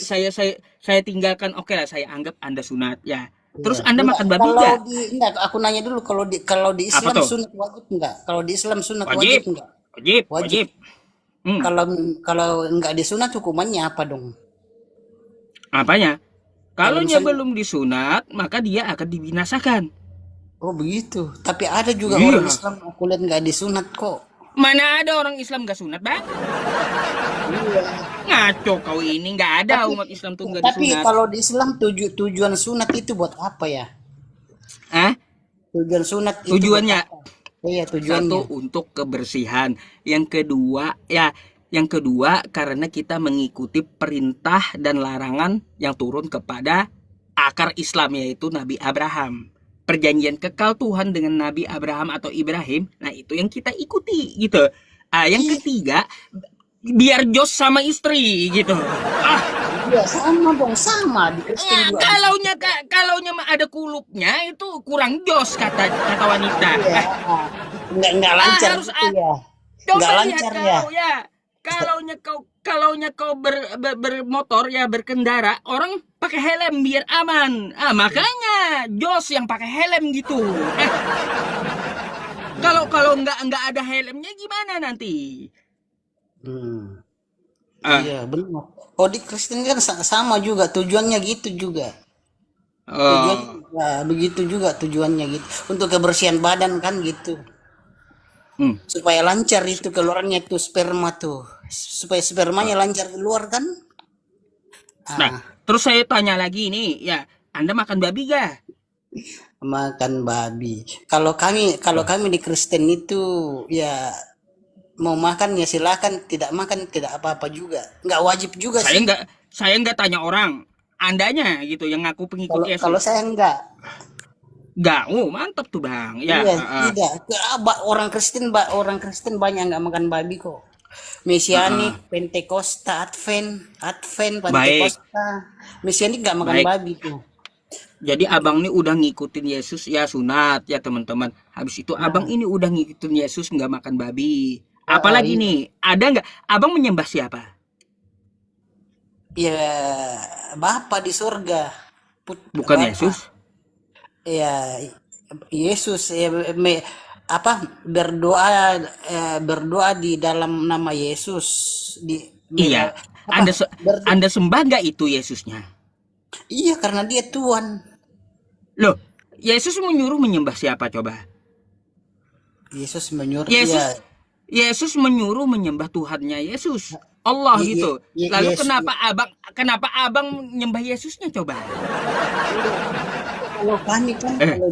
saya tinggalkan. Oke lah, saya anggap Anda sunat ya. Iya. Terus Anda Enggak, makan babi kalau gak? di enggak aku nanya dulu kalau di Apa Islam tuh? sunat wajib enggak? Kalau di Islam sunat wajib Wajib. enggak? Wajib, Wajib. wajib. Hmm. Kalau kalau enggak disunat hukumannya apa dong? Apanya? Kalau Kalau dia misalnya belum disunat, maka dia akan dibinasakan. oh begitu. Tapi ada juga orang Iya. Islam aku lihat enggak disunat kok. Mana ada orang Islam gak sunat, Bang? Iya. Ngaco kau ini, nggak ada Tapi umat Islam tuh nggak tapi disunat. kalau di Islam tujuan sunat itu buat apa ya? Ah, Tujuan sunat itu buat tujuannya apa? Iya satu tujuannya. untuk kebersihan, yang kedua karena kita mengikuti perintah dan larangan yang turun kepada akar Islam yaitu Nabi Abraham. Perjanjian kekal Tuhan dengan Nabi Abraham atau Ibrahim, nah itu yang kita ikuti gitu. Yang Iya. ketiga biar jos sama istri gitu. Ah, Ya sama dong, sama di Kristen Nah, juga begitu. kalaunya mah ada kulupnya itu kurang jos kata kata wanita. Iya, nggak lancar Harus gitu ya, nggak coba lihat lancar ya. kalaunya kau bermotor ya berkendara orang pakai helm biar aman. Makanya jos yang pakai helm gitu. Kalau kalau nggak ada helmnya gimana nanti? Hmm, Ah, iya benar. Oh di Kristen kan sama juga tujuannya gitu juga. Tujuannya oh, ya, begitu juga tujuannya gitu. Untuk kebersihan badan kan gitu. hmm. Supaya lancar itu keluarnya tuh sperma tuh. Supaya spermanya lancar keluar kan. Nah, Ah, terus saya tanya lagi nih, ya, Anda makan babi gak? makan babi. Kalau kami di Kristen itu ya mau makan ya silakan, tidak makan tidak apa-apa juga. Nggak wajib juga Saya sih. nggak saya nggak tanya orang, Andanya gitu yang ngaku pengikut Kalau Yesus. saya enggak. Nggak, mantap tuh bang. Ya, Iya, tidak. Orang Kristen banyak nggak makan babi kok. Mesianik, Pentakosta, Advent, baik, Pentakosta. Mesianik nggak makan baik. babi tuh. Jadi abang ini udah ngikutin Yesus ya sunat ya teman-teman. Habis itu abang Nah, ini udah ngikutin Yesus nggak makan babi. Apalagi iya, nih, ada nggak? Abang menyembah siapa? ya Bapa di surga, Bukan Bapa, Yesus? ya Yesus ya, apa berdoa berdoa di dalam nama Yesus di Iya. apa Anda sembah nggak itu Yesusnya? iya karena dia Tuhan. Loh, Yesus menyuruh menyembah siapa coba? Yesus menyuruh ya, Yesus Yesus menyuruh menyembah Tuhannya Yesus. Allah gitu. Lalu Yesus. kenapa abang nyembah Yesusnya coba? Kalau kami kan Eh, kalau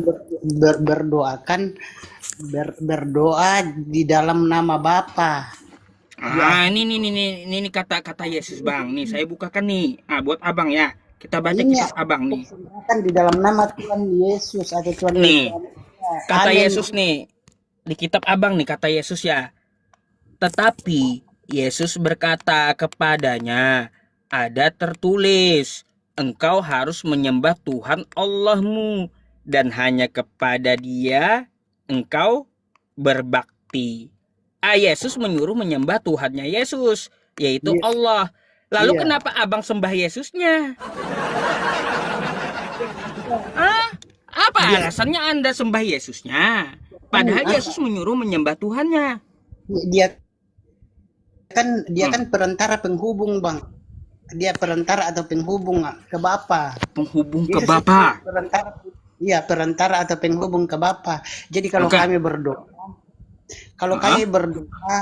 berdoa kan berdoa di dalam nama Bapa. Ya, ini kata-kata Yesus bang. Nih saya bukakan nih. Buat abang ya. Kita baca ini kisah abang nih. persembahkan di dalam nama Tuhan Yesus atau Tuhan Yesus. Nih kata Amin. Yesus nih di kitab abang nih kata Yesus ya. Tetapi Yesus berkata kepadanya, ada tertulis, engkau harus menyembah Tuhan Allahmu dan hanya kepada Dia engkau berbakti. Yesus menyuruh menyembah Tuhannya Yesus, yaitu Iya, Allah. Lalu iya. kenapa abang sembah Yesusnya? Ah, apa Dia alasannya Anda sembah Yesusnya? Padahal apa? Yesus menyuruh menyembah Tuhannya. Dia dia Hmm, kan perantara penghubung, Bang. Dia perantara atau penghubung ke Bapa. penghubung ke Yesus itu Bapa. perantara, iya perantara atau penghubung ke Bapa. Jadi Oke. kalau Heeh. kami berdoa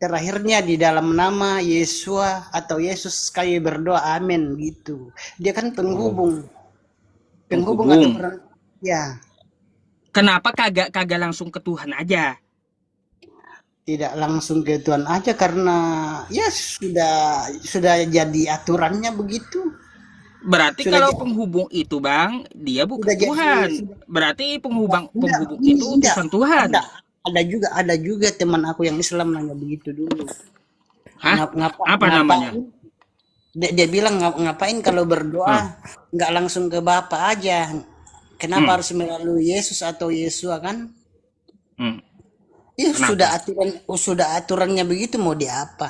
terakhirnya di dalam nama Yesua atau Yesus kami berdoa amin gitu. Dia kan Oh, penghubung atau penghubung. perantara. Ya, Kenapa kagak kagak langsung ke Tuhan aja? tidak langsung ke Tuhan aja karena ya sudah jadi aturannya begitu. Berarti Sudah kalau jadi penghubung itu, Bang, dia bukan sudah jadi Tuhan. sudah Berarti enggak, penghubung enggak, penghubung ini itu enggak. utusan Tuhan. Ada ada juga teman aku yang Islam nanya begitu dulu. Hah? Apa namanya? Ngapain? Dia bilang ngapain kalau Hmm. berdoa nggak langsung ke Bapa aja. Hmm. Kenapa harus melalui Yesus atau Yesua kan? Hmm. Ya Kenapa? sudah aturannya begitu mau di apa?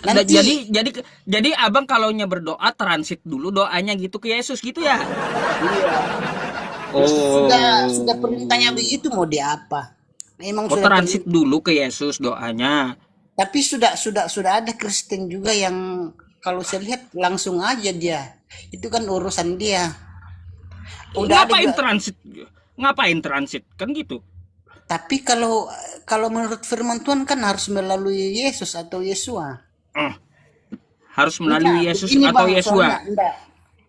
Da- Nanti Jadi jadi jadi Abang kalaunya berdoa transit dulu doanya gitu ke Yesus gitu ya? iya, sudah perintahnya Oh. begitu mau di apa? Memang Oh, sudah transit perintah. dulu ke Yesus doanya. Tapi sudah ada Kristen juga yang kalau saya lihat langsung aja dia. Itu kan urusan dia. Udah ada Ngapain juga. transit? Ngapain transit? Kan gitu. Tapi kalau kalau menurut firman Tuhan kan harus melalui Yesus atau Yesua. Oh, harus Enggak, melalui Yesus begini atau Bang, soalnya Yesua.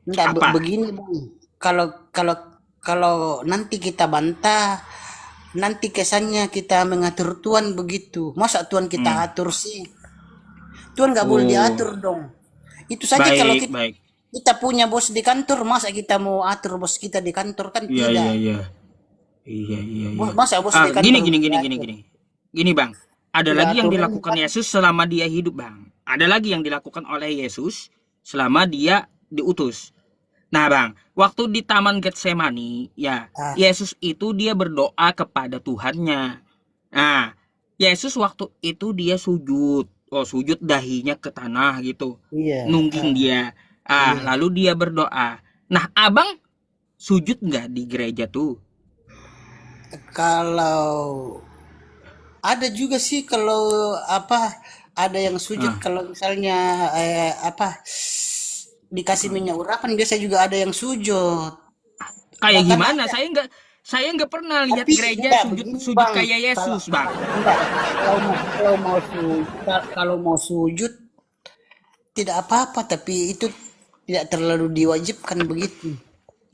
enggak Apa? begini Bang. Kalau kalau kalau nanti kita bantah, nanti kesannya kita mengatur Tuhan begitu. Masa Tuhan kita Hmm. atur sih? Tuhan nggak boleh Oh, diatur dong. Itu saja kalau baik, kita, baik. kita punya bos di kantor, masa kita mau atur bos kita di kantor kan Iya, iya, tidak. iya. Iya, iya, iya. Masa bos di Gini, kantor gini, mau gini, gini, diatur? gini. Gini, Bang. Ada Sudah lagi yang aturan dilakukan kan? Yesus selama dia hidup, Bang. ada lagi yang dilakukan oleh Yesus selama dia diutus. Nah, Bang, waktu di Taman Getsemani, ya, Ah, Yesus itu dia berdoa kepada Tuhannya. Nah, Yesus waktu itu dia sujud. Oh, sujud dahinya ke tanah gitu. iya, Nungging dia. iya. Lalu dia berdoa. Nah, Abang sujud nggak di gereja tuh? Kalau ada juga sih kalau apa ada yang sujud Ah, kalau misalnya apa dikasih minyak urapan biasa juga ada yang sujud. kayak Bahkan gimana? ada. Saya nggak pernah lihat Tapi gereja enggak sujud begini sujud Bang, kayak kalau Yesus, Bang. enggak kalau mau sujud tidak apa-apa tapi itu tidak terlalu diwajibkan begitu.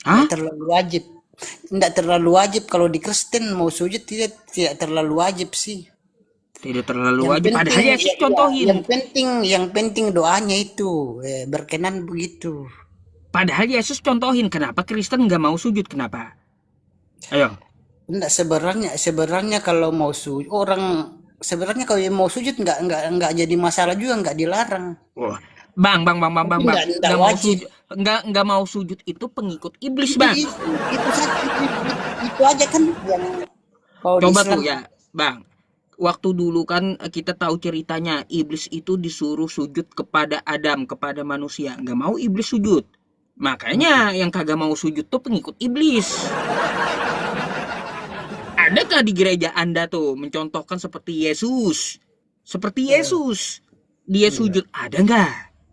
Tidak Hah? terlalu wajib. Tidak terlalu wajib kalau di Kristen mau sujud tidak terlalu wajib sih. Tidak terlalu Yang wajib. penting Padahal Yesus ya, ya, contohin. yang penting doanya itu berkenan begitu. Padahal Yesus contohin. Kenapa Kristen nggak mau sujud? Kenapa? Ayo. Enggak sebenarnya sebenarnya kalau mau sujud orang sebenarnya kalau mau sujud enggak jadi masalah juga enggak dilarang. Wah, Tapi bang. enggak wajib. Nggak mau sujud itu pengikut iblis, Itu bang. itu saja itu aja kan yang kalau di Coba Islam tuh ya, bang. Waktu dulu kan kita tahu ceritanya iblis itu disuruh sujud kepada Adam, kepada manusia. Nggak mau iblis sujud. Makanya yang kagak mau sujud tuh pengikut iblis. Adakah di gereja Anda tuh mencontohkan seperti Yesus? Seperti Yesus. Dia iya. sujud ada nggak?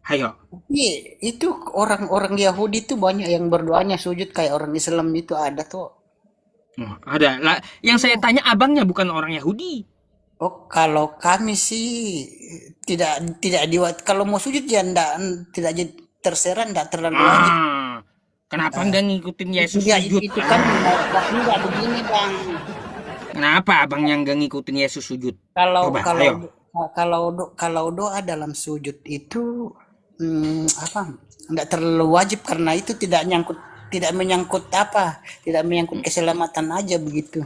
Ayo. Tapi itu orang-orang Yahudi tuh banyak yang berdoanya sujud kayak orang Islam itu ada tuh. Oh, ada. Lah, yang saya tanya abangnya bukan orang Yahudi. Oh, kalau kami sih tidak diwat. Kalau mau sujud ya enggak tidak terserah enggak terlalu wajib. Ah, kenapa nggak ngikutin Itu Yesus dia sujud? itu kan enggak begini Bang. Kenapa abang yang nggak ngikutin Yesus sujud? Kalau Coba, kalau ayo. kalau doa dalam sujud itu apa? Enggak terlalu wajib karena itu tidak menyangkut apa? Tidak menyangkut keselamatan aja begitu.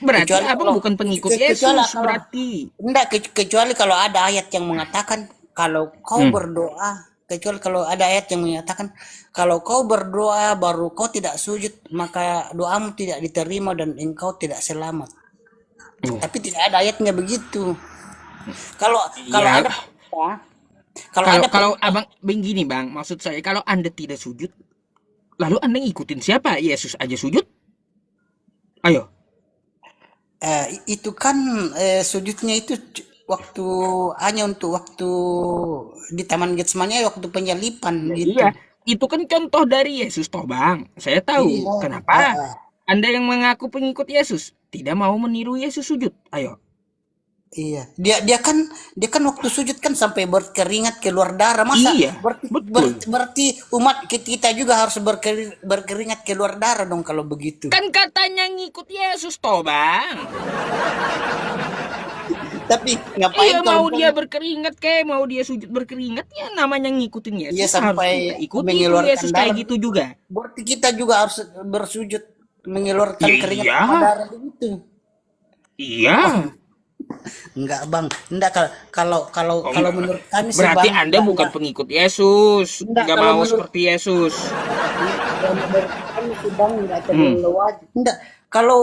Berarti Kecuali abang kalau bukan pengikut kecuali Yesus, kalau berarti. enggak kecuali kalau ada ayat yang mengatakan kalau kau Hmm. berdoa kecuali kalau ada ayat yang menyatakan kalau kau berdoa baru kau tidak sujud maka doamu tidak diterima dan engkau tidak selamat. Oh, Tapi tidak ada ayatnya begitu. Kalau kalau iya. ada perintah, kalau Kalau ada kalau perintah abang begini bang, maksud saya kalau anda tidak sujud, lalu anda ngikutin siapa? Yesus aja sujud? Ayo. itu kan sujudnya itu waktu hanya untuk waktu di Taman Getsemani waktu penyalipan Ya, gitu. iya. Itu kan contoh dari Yesus toh bang. Saya tahu. Iya, Kenapa? Anda yang mengaku pengikut Yesus tidak mau meniru Yesus sujud. Ayo. iya. Dia kan waktu sujud kan sampai berkeringat keluar darah. Masa Iya, betul. berarti umat kita juga harus berkeringat keluar darah dong kalau begitu. Kan katanya ngikut Yesus toh bang. Tapi ngapain Iya kalau mau dia misalnya berkeringat kayak mau dia sujud berkeringat ya namanya ngikutin iya Yesus harus sampai kita ikuti itu mengeluarkan Yesus kayak darah? gitu juga. Berarti kita juga harus bersujud mengeluarkan Ya keringat iya, sama darah begitu. iya. Enggak bang, enggak kalau kalau Oh, kalau menurut kami sih berarti bang, Anda bukan enggak, pengikut Yesus, enggak nggak kalau mau menurut seperti Yesus. kalau menurut kami sih bang enggak Hmm. terlalu wajib. Enggak, kalau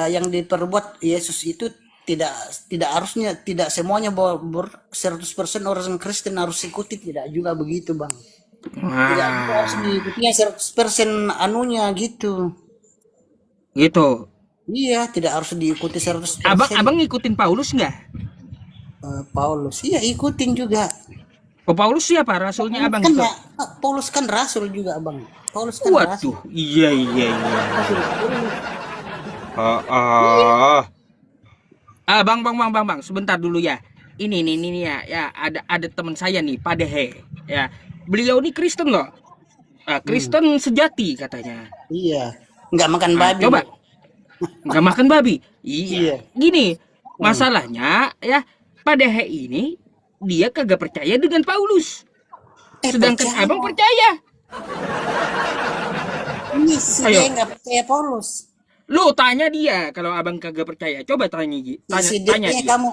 yang diperbuat Yesus itu tidak tidak harusnya tidak semuanya 100% orang Kristen harus ikuti tidak juga begitu bang. Tidak juga harus Nah, diikutinya 100% anunya gitu. gitu. Iya, tidak harus diikuti Abang 100%. abang ngikutin Paulus nggak? Paulus, iya ikutin juga. Oh Paulus siapa? Rasulnya Paulus abang kan itu? ya, Paulus kan rasul juga bang. Paulus kan rasul. Waduh, iya. Rasul Paulus. Oh, Iya. oh. Bang, sebentar dulu ya. Ini ya, ya ada teman saya nih, Padehe. Ya, beliau ini Kristen loh. Hmm, Kristen sejati katanya. iya. Nggak makan babi Coba loh. nggak makan babi. Iya, Iya. gini Hmm. masalahnya ya Padehe ini dia kagak percaya dengan Paulus. Sedangkan abang Percaya. percaya. Ini si dia Ayo, nggak percaya Paulus. lu tanya dia kalau abang kagak percaya. Coba tanya, Si tanya dia dia. kamu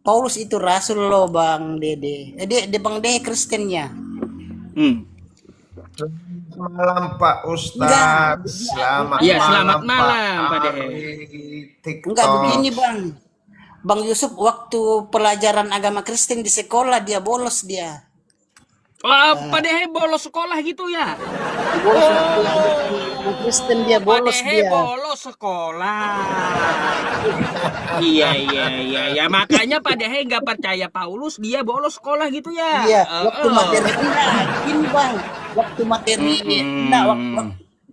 Paulus itu rasul loh Bang Dede. Bang Dede Kristennya. Hmm. Selamat malam Pak Enggak, Ustadz, selamat Iya, malam selamat Pak malam Pak Dehe. Ari enggak begini TikTok. Bang. Bang Yusuf waktu pelajaran agama Kristen di sekolah dia bolos dia. Wah, Pak Dehe bolos sekolah gitu ya? Bolos waktu ajaran agama Kristen dia Pak bolos Dehe dia. bolos sekolah. Iya. Makanya Pak Dehe nggak percaya Paulus, dia bolos sekolah gitu ya? Iya, waktu materi enggak, gini Bang. Waktu materi enggak,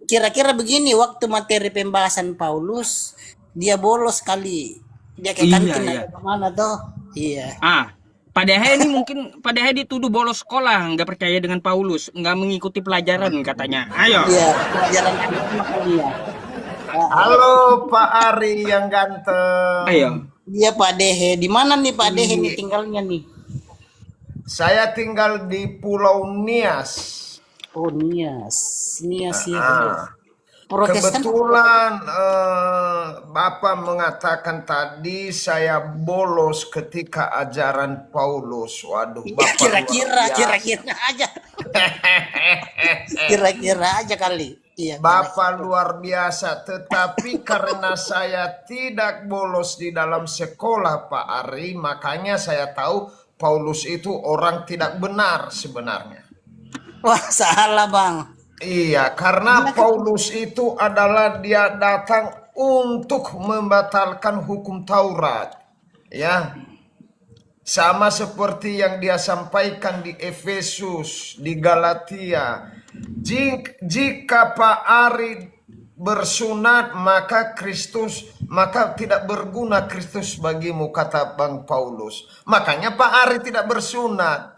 kira-kira begini, waktu materi pembahasan Paulus dia bolos kali. Dia ke kantin Iya. atau kemana tuh? Iya. Pak Dehe ini mungkin Pak Dehe dituduh bolos sekolah, nggak percaya dengan Paulus, nggak mengikuti pelajaran katanya. Ayo. Iya, pelajaran agama kali ya. Halo Pak Ari yang ganteng. Ayo. Iya Pak Dehe, di mana nih Pak Dehe nih tinggalnya nih? Saya tinggal di Pulau Nias. Oh Nias ya. Ah, Protestan. Kebetulan Bapak mengatakan tadi saya bolos ketika ajaran Paulus. Waduh, Bapak Kira-kira luar biasa. aja. Kira-kira aja kali. Iya. Bapak luar biasa, tetapi karena saya tidak bolos di dalam sekolah Pak Ari, makanya saya tahu Paulus itu orang tidak benar sebenarnya. Wah salah Bang. Iya, karena Paulus itu adalah dia datang untuk membatalkan hukum Taurat. Ya, sama seperti yang dia sampaikan di Efesus, di Galatia. Jika Pak Ari bersunat maka tidak berguna Kristus bagimu, kata Bang Paulus. Makanya Pak Ari tidak bersunat.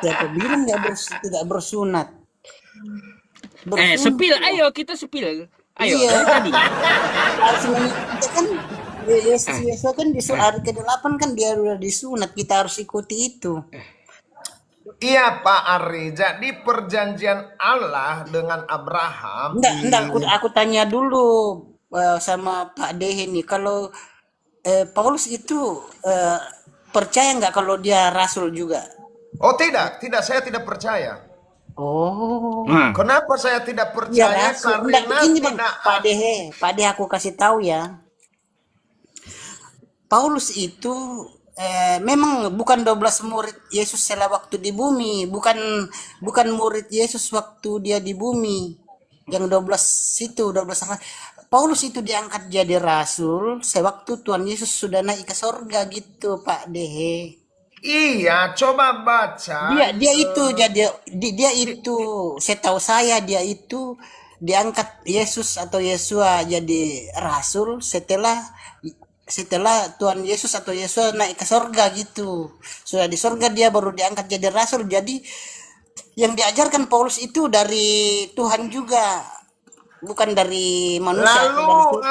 Siapa bilang tidak bersunat? Sepil, ayo kita sepil. Ayo, Iya. dari tadi. Harus mengikuti kan. Yesus kan di hari ke-8 kan dia udah disunat, kita harus ikuti itu. Iya Pak Ari, jadi perjanjian Allah dengan Abraham. Enggak, aku tanya dulu sama Pak Dehe nih, kalau Paulus itu percaya nggak kalau dia rasul juga? Oh tidak, saya tidak percaya. Oh, Kenapa saya tidak ya percaya? rasul. Enggak, Karena begini Bang, tidak Pak Dehe aku kasih tahu ya. Paulus itu memang bukan 12 murid Yesus setelah waktu di bumi, bukan murid Yesus waktu dia di bumi. Yang 12 itu 12 Paulus itu diangkat jadi rasul sewaktu Tuhan Yesus sudah naik ke sorga gitu Pak Dehe. Iya, coba baca. Dia itu setahu saya dia itu diangkat Yesus atau Yesua jadi rasul setelah Tuhan Yesus atau Yesus naik ke sorga gitu. Sudah di sorga dia baru diangkat jadi rasul. Jadi yang diajarkan Paulus itu dari Tuhan juga, bukan dari manusia. Lalu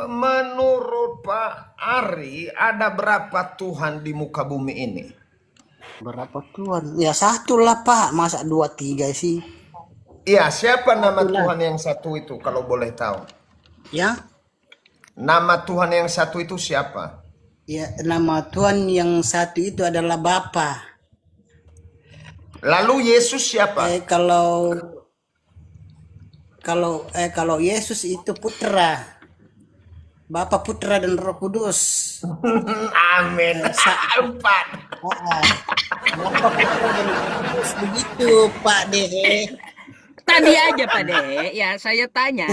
menurut Pak Ari, ada berapa Tuhan di muka bumi ini? Berapa Tuhan? Ya satu lah Pak, masa 2, 3 sih? Iya, siapa nama Tuhan yang satu itu kalau boleh tahu? Ya, Nama Tuhan yang satu itu siapa? ya nama Tuhan yang satu itu adalah Bapa. Lalu Yesus siapa? Kalau Yesus itu Putra, Bapa, Putra dan Roh Kudus. Amin. Empat. Bapa, Putra dan Roh Kudus begitu Pak Dehe. Tadi aja Pak Dehe, ya saya tanya,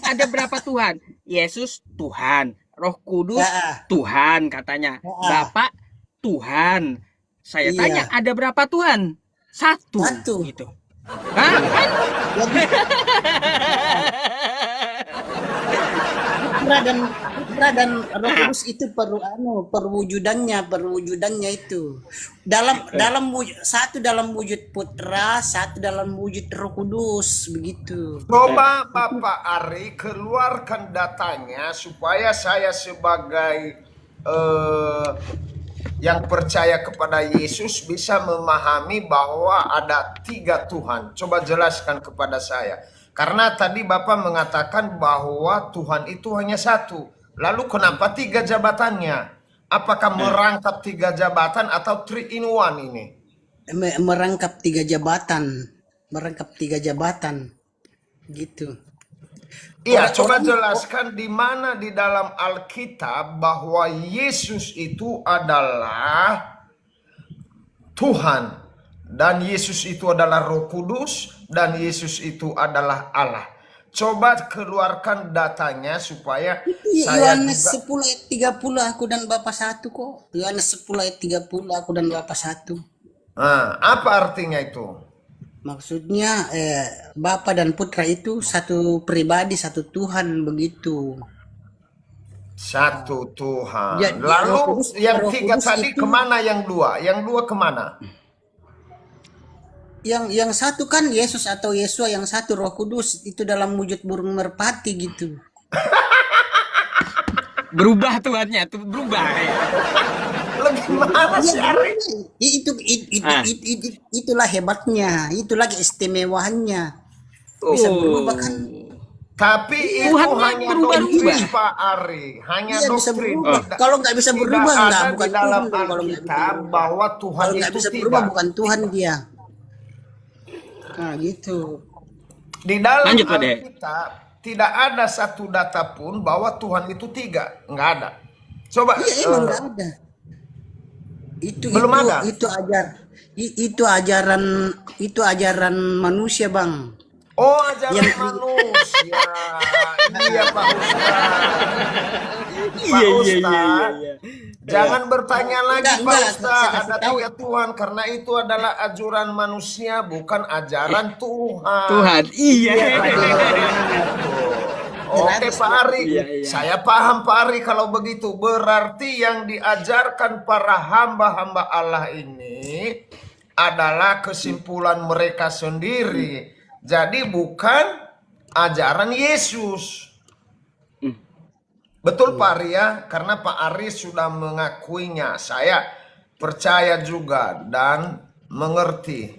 ada berapa Tuhan? Yesus Tuhan, Roh Kudus Tuhan katanya, Bapak Tuhan. Saya tanya, ada berapa Tuhan? Satu. Gitu. Hah? Kan? Putra dan Roh Kudus itu perwujudannya itu satu dalam wujud Putra, satu dalam wujud Roh Kudus begitu. Coba Bapak Ari keluarkan datanya supaya saya sebagai yang percaya kepada Yesus bisa memahami bahwa ada 3 Tuhan. Coba jelaskan kepada saya. Karena tadi Bapak mengatakan bahwa Tuhan itu hanya satu. Lalu kenapa 3 jabatannya? Apakah merangkap 3 jabatan atau 3 in 1 ini? Merangkap 3 jabatan, merangkap 3 jabatan, gitu. Iya, coba Orang jelaskan di mana di dalam Alkitab bahwa Yesus itu adalah Tuhan dan Yesus itu adalah Roh Kudus dan Yesus itu adalah Allah. Coba keluarkan datanya supaya saya Yohanes juga 10 ayat 30 aku dan Bapa satu kok. Yohanes 10 ayat 30 aku dan Bapa satu. Apa artinya itu? Maksudnya Bapa dan Putra itu satu pribadi, satu Tuhan begitu. Satu Tuhan. Roh Lalu Kudus, yang Roh 3 Kudus tadi itu kemana yang 2? Yang 2 kemana? yang satu kan Yesus atau Yesua, yang satu Roh Kudus itu dalam wujud burung merpati gitu. Berubah Tuhannya tuh, berubah ya. Gimana Iya, sih Ari? Ah. itulah hebatnya, itulah keistimewaannya. Bisa berubah kan? Tapi itu Tuhannya hanya berubah-ubah. doktrin Pak Ari, hanya Iya bisa doktrin. berubah. Kalau nggak bisa Tidak berubah nggak ada bukan di dalam Tuhan dong. Kalau nggak bisa Alkitab berubah, bahwa Tuhan kalau nggak itu bisa berubah tidak. bukan Tuhan dia. Nah gitu. Di dalam Lanjut, Pak De. Alkitab tidak ada satu data pun bahwa Tuhan itu 3, nggak ada. Coba Iya emang nggak ada. Belum ada. Itu ajaran manusia bang. ajaran Yang- manusia. Iya Pak Ustaz. Pak Ustaz, jangan bertanya lagi Pak Enggak, Ustaz, saya kasih ada tahu. 3 Tuhan, karena itu adalah ajaran manusia, bukan ajaran Tuhan. Tuhan, iya. Oke Pak Ari, Iya, iya. saya paham Pak Ari kalau begitu. Berarti yang diajarkan para hamba-hamba Allah ini adalah kesimpulan mereka sendiri. Jadi bukan ajaran Yesus. Betul Pak Ari ya, karena Pak Ari sudah mengakuinya. Saya percaya juga dan mengerti.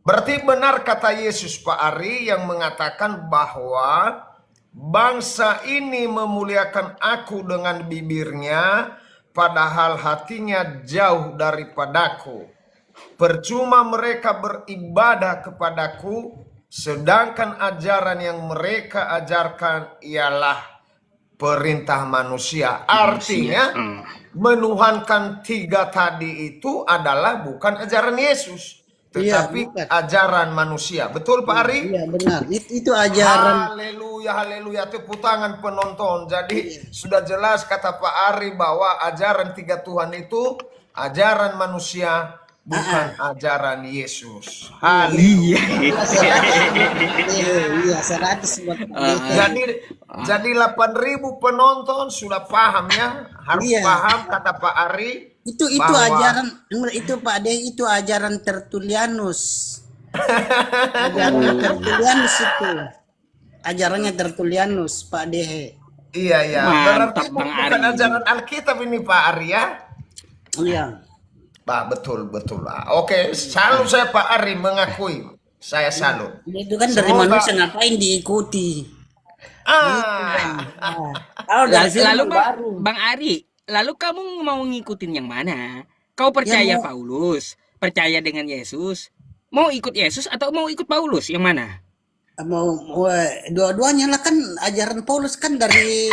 Berarti benar kata Yesus Pak Ari yang mengatakan bahwa bangsa ini memuliakan aku dengan bibirnya, padahal hatinya jauh daripadaku. Percuma mereka beribadah kepadaku, sedangkan ajaran yang mereka ajarkan ialah perintah manusia. Artinya menuhankan 3 tadi itu adalah bukan ajaran Yesus, Iya, tetapi bukan. ajaran manusia. Betul Pak Ari? Iya benar. Itu ajaran. Haleluya, haleluya. Tepuk tangan penonton. Jadi sudah jelas kata Pak Ari bahwa ajaran 3 Tuhan itu ajaran manusia, bukan ajaran Yesus. Haleluya. Iya 100 buat Jadi 8.000 penonton sudah paham ya, harus Iya. paham kata Pak Ari. itu bahwa- ajaran itu Pak De, itu ajaran Tertullianus. Ajaran Tertullianus itu. Ajarannya Tertullianus Pak De. Iya ya, berarti Mantap, Bang bukan Ari. ajaran Alkitab ini Pak Ari ya. Iya. Pak betul. Oke, salut saya Pak Ari mengakui. Saya salut. Itu kan dari Semoga- manusia ngapain diikuti? Kalau dari Lalu firman Bang, baru. Bang Ari, lalu kamu mau ngikutin yang mana? Kau percaya mau- Paulus, percaya dengan Yesus, mau ikut Yesus atau mau ikut Paulus? Yang mana? Mau dua-duanya lah kan, ajaran Paulus kan dari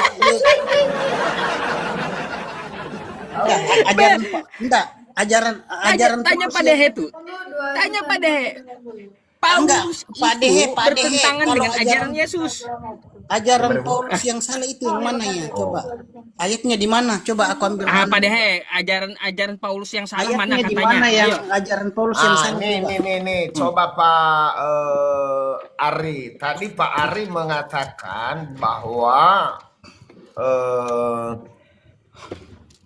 enggak, ajaran Tanya Paulus Pak yang- Dehe tuh. Tanya Pak Dehe. Paulus Pak itu Dehe, bertentangan kalau dengan ajaran ajaran- Yesus. ajaran Paulus yang salah itu yang mana ya? Coba ayatnya di mana? Coba aku ambil. Pak Dehe, ajaran Paulus yang salah mana Ayatnya di katanya? mana yang Ayo. ajaran Paulus yang salah? Nih, coba. nih. Coba Pak Ari. Tadi Pak Ari mengatakan bahwa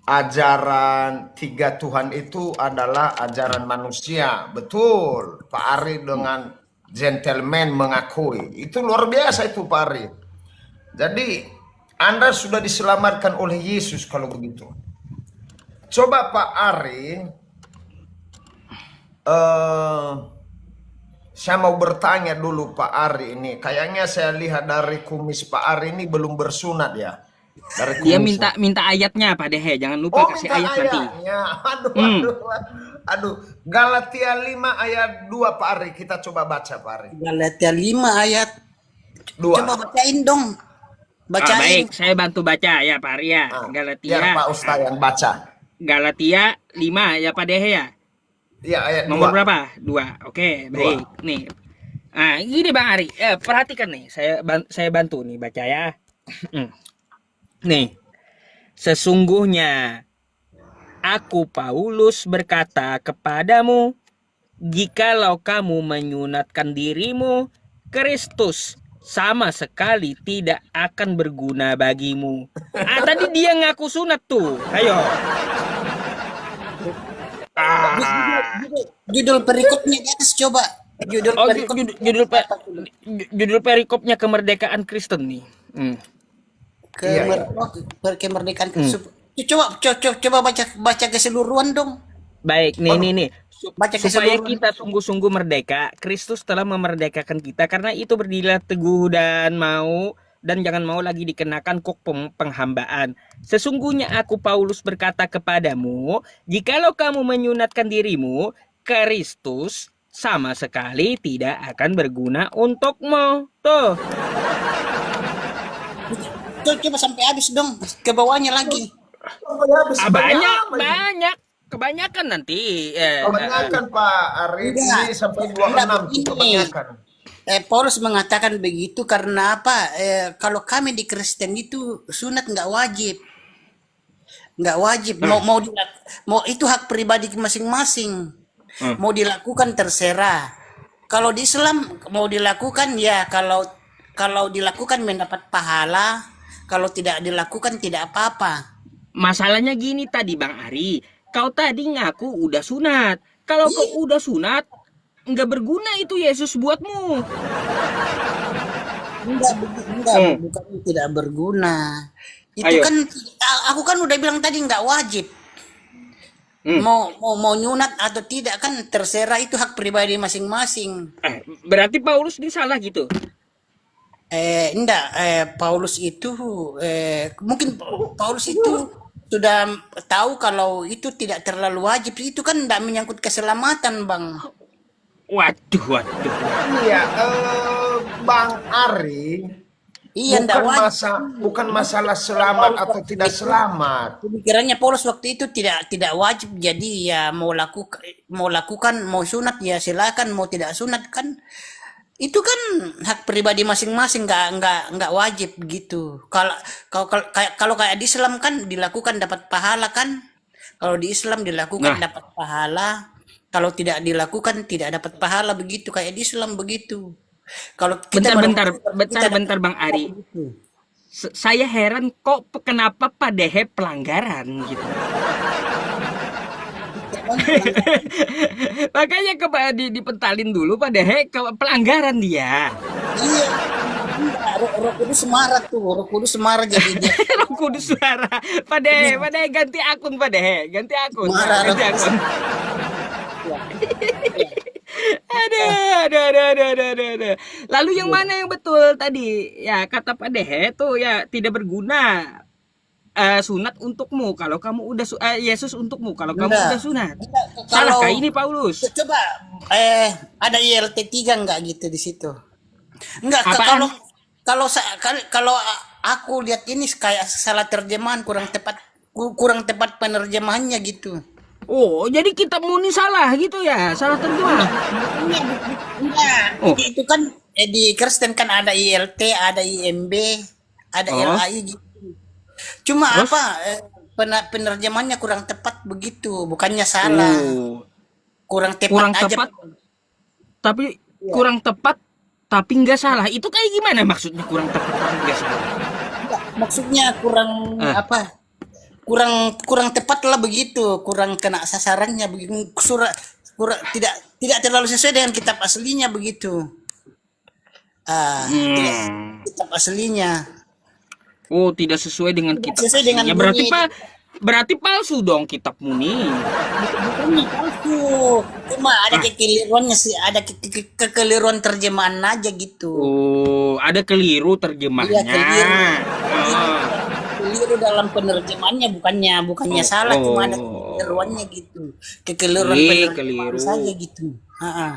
ajaran 3 Tuhan itu adalah ajaran manusia. Betul. Pak Ari dengan gentleman mengakui. Itu luar biasa itu Pak Ari. Jadi Anda sudah diselamatkan oleh Yesus kalau begitu. Coba Pak Ari, saya mau bertanya dulu Pak Ari ini. Kayaknya saya lihat dari kumis Pak Ari ini belum bersunat ya. Dari Dia Kungfu. minta ayatnya Pak Dehe, jangan lupa Oh, kasih minta ayat nanti. ayatnya. Aduh, Hmm. aduh, aduh. Galatia 5 ayat 2 Pak Ari. Kita coba baca Pak Ari. Galatia 5 ayat. 2. Coba bacain dong. Baik, Bacain. saya bantu baca ya Pak Arya. Nah, biar Galatia Pak Ustaz yang baca. Galatia 5 ya Pak Dehe ya. Iya, ayat Nomor 2. berapa? 2. Oke, baik. Nih. Ah, gini Bang Ari, perhatikan nih, saya bantu nih baca ya. Nih, sesungguhnya aku Paulus berkata kepadamu, jikalau kamu menyunatkan dirimu, Kristus sama sekali tidak akan berguna bagimu. Tadi dia ngaku sunat tuh. Ayo. Judul perikopnya di atas coba. Judul Oh, perikop. judul perikopnya kemerdekaan Kristen nih. Kemerdekaan. Coba baca keseluruhan dong. Baik, nih. Baca Supaya keseluruhan. kita sungguh-sungguh merdeka, Kristus telah memerdekakan kita, karena itu berdirilah teguh dan jangan mau lagi dikenakan kok penghambaan. Sesungguhnya aku Paulus berkata kepadamu, jikalau kamu menyunatkan dirimu, Kristus sama sekali tidak akan berguna untukmu. Tuh. Coba sampai habis dong. Ke bawahnya lagi. Banyak. Kebanyakan nanti. Kebanyakan Pak Ari ini sampai 26 itu kebanyakan. Paulus mengatakan begitu karena apa? Kalau kami di Kristen itu sunat nggak wajib. Mau itu hak pribadi masing-masing. Mau dilakukan terserah. Kalau di Islam mau dilakukan ya kalau dilakukan mendapat pahala, kalau tidak dilakukan tidak apa-apa. Masalahnya gini tadi Bang Ari, kau tadi ngaku udah sunat. Kalau kau udah sunat, nggak berguna itu Yesus buatmu. Enggak, bukan tidak berguna. Itu Ayo. kan aku kan udah bilang tadi nggak wajib. Mau nyunat atau tidak kan terserah, itu hak pribadi masing-masing. Berarti Paulus ini salah gitu. Enggak, Paulus itu mungkin Paulus itu sudah tahu kalau itu tidak terlalu wajib. Itu kan enggak menyangkut keselamatan, Bang. Waduh. Iya, Bang Ari, Iya, enggak wajib. bukan masalah selamat atau tidak selamat. Pemikirannya Paulus waktu itu tidak wajib, jadi ya mau lakukan mau sunat ya silakan, mau tidak sunat kan itu kan hak pribadi masing-masing, nggak wajib gitu. Kalau kayak di Islam kan dilakukan dapat pahala kan, kalau di Islam dilakukan dapat pahala, kalau tidak dilakukan tidak dapat pahala, begitu kayak di Islam begitu. Kalau kita bentar Bang Ari. Saya heran kok kenapa Pak Dehe pelanggaran gitu. Makanya dipentalin dulu Pak Dehe ke pelanggaran dia. Iya. Roh Kudus marah tuh, Roh Kudus marah jadi dia. Roh Kudus suara. Pak Dehe ganti akun Pak Dehe, ganti akun. Marah, Ganti akun. Aduh. Lalu yang mana yang betul tadi? Ya kata Pak Dehe tuh ya tidak berguna. Sunat untukmu kalau kamu udah Yesus untukmu kalau kamu udah sunat. Salahkah ini Paulus? Coba ada ILT 3 enggak gitu di situ? Enggak, kalau aku lihat ini kayak salah terjemahan, kurang tepat penerjemahannya gitu. Oh, jadi kitab Muni salah gitu ya? Salah terjemah. Enggak. Itu kan di Kristen kan ada ILT, ada IMB, ada LAI gitu. Cuma penerjemahannya kurang tepat begitu, bukannya salah. Kurang tepat aja. Tapi kurang tepat tapi nggak salah. Itu kayak gimana maksudnya kurang tepat tapi nggak salah? Maksudnya kurang kurang tepat lah begitu, kurang kena sasarannya begitu. Tidak terlalu sesuai dengan kitab aslinya begitu. Tidak kitab aslinya. Oh, tidak sesuai dengan kitab aslinya. Berarti palsu dong kitab Muni. Bukannya palsu. Cuma ada kekeliruannya sih, ada kekeliruan terjemahan aja gitu. Oh, ada keliru terjemahnya. Iya, keliru dalam penerjemahannya, bukannya salah, cuma ada Oh, kekeliruannya gitu. Kekeliruan penerjemahan keliru. saja gitu.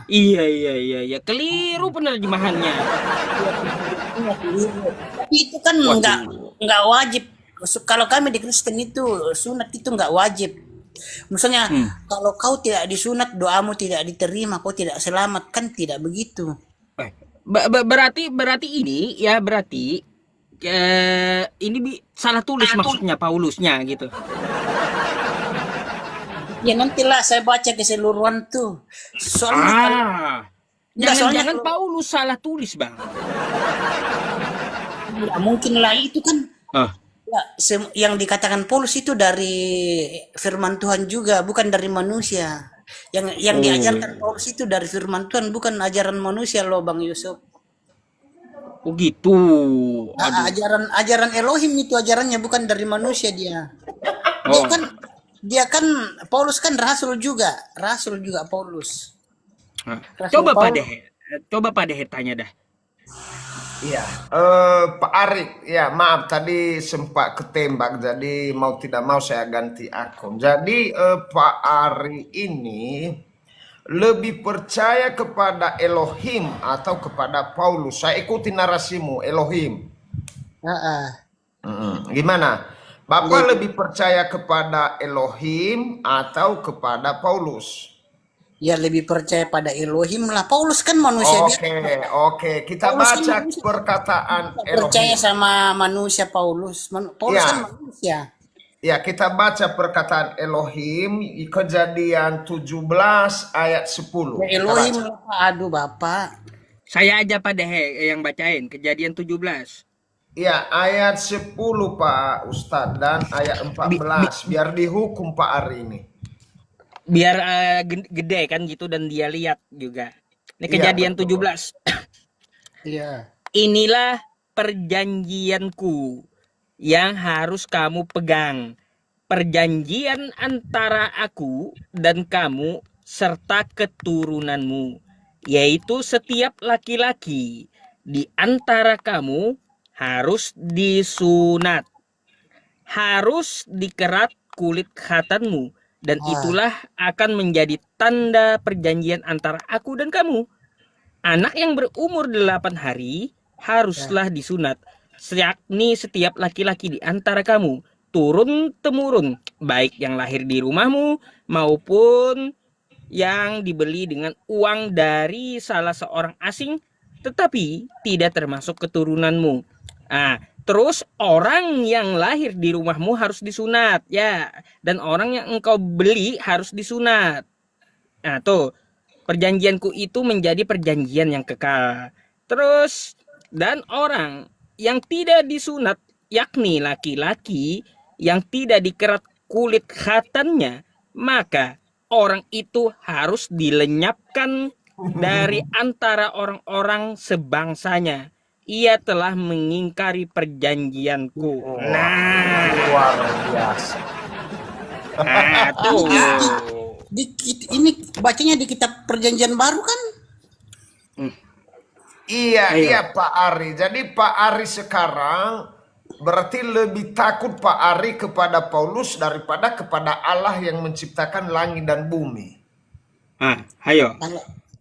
Iya, iya, iya, iya. Keliru penerjemahannya. Iya, keliru. Tapi itu kan Waduh. nggak wajib. Kalau kami di Kristen itu sunat itu nggak wajib. Misalnya Hmm. kalau kau tidak disunat, doamu tidak diterima, kau tidak selamat, kan tidak begitu. Eh, berarti ini ya berarti ini salah tulis maksudnya Paulusnya gitu. Ya nantilah saya baca keseluruhan tuh. Soalnya kalau Ah, enggak, soalnya jangan-jangan kalau Paulus salah tulis, Bang. nggak mungkin lah itu kan Ah, ya, yang dikatakan Paulus itu dari firman Tuhan juga, bukan dari manusia. Yang diajarkan oh, Paulus itu dari firman Tuhan, bukan ajaran manusia loh Bang Yusuf. oh gitu. Aduh. Ajaran Elohim itu ajarannya, bukan dari manusia dia. Dia Oh, kan dia kan Paulus kan rasul juga Paulus. ah. Rasul Paulus. Coba Pak Dehe tanya dah. Iya, Pak Arif, ya maaf tadi sempat ketembak, jadi mau tidak mau saya ganti akun. Jadi Pak Ari ini lebih percaya kepada Elohim atau kepada Paulus? Saya ikuti narasimu, Elohim. Ah, Gimana? Bapak lebih lebih percaya kepada Elohim atau kepada Paulus? ya lebih percaya pada Elohim lah. Paulus kan manusia biasa. Oke, oke. Kita Paulus kan baca manusia. perkataan Tidak percaya Elohim. sama manusia Paulus. Paulus kan Ya, manusia. ya, kita baca perkataan Elohim Kejadian 17 ayat Ya 10. Kita Elohim baca. lah. Aduh Bapak. Saya aja Pak Dehe yang bacain Kejadian 17. Ya, ayat 10 Pak Ustadz dan ayat Bi- bi- 14 biar dihukum Pak Ari ini. biar gede kan gitu dan dia lihat juga. Ini Iya, Kejadian betul. 17. Iya. Inilah perjanjianku yang harus kamu pegang. Perjanjian antara aku dan kamu serta keturunanmu, yaitu setiap laki-laki di antara kamu harus disunat, harus dikerat kulit khatanmu, dan itulah akan menjadi tanda perjanjian antara aku dan kamu. Anak yang berumur 8 hari haruslah disunat, yakni setiap laki-laki di antara kamu, turun-temurun, baik yang lahir di rumahmu maupun yang dibeli dengan uang dari salah seorang asing, tetapi tidak termasuk keturunanmu. Terus orang yang lahir di rumahmu harus disunat, ya, dan orang yang engkau beli harus disunat. Tuh, perjanjianku itu menjadi perjanjian yang kekal. Terus, dan orang yang tidak disunat, yakni laki-laki yang tidak dikerat kulit khatannya, maka orang itu harus dilenyapkan dari antara orang-orang sebangsanya. Ia telah mengingkari perjanjianku. Wah, luar biasa. Tuh. Ini bacanya di kitab Perjanjian Baru kan? Iya, Ayo. iya Pak Ari. Jadi Pak Ari sekarang berarti lebih takut Pak Ari kepada Paulus daripada kepada Allah yang menciptakan langit dan bumi. Ayo.